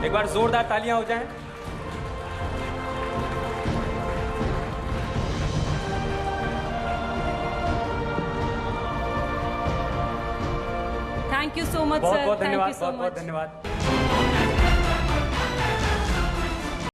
एक बार जोरदार तालियां हो जाएं। थैंक यू सो मच बहुत सर, बहुत थैंक धन्यवाद, यू सो बहुत बहुत मच। धन्यवाद।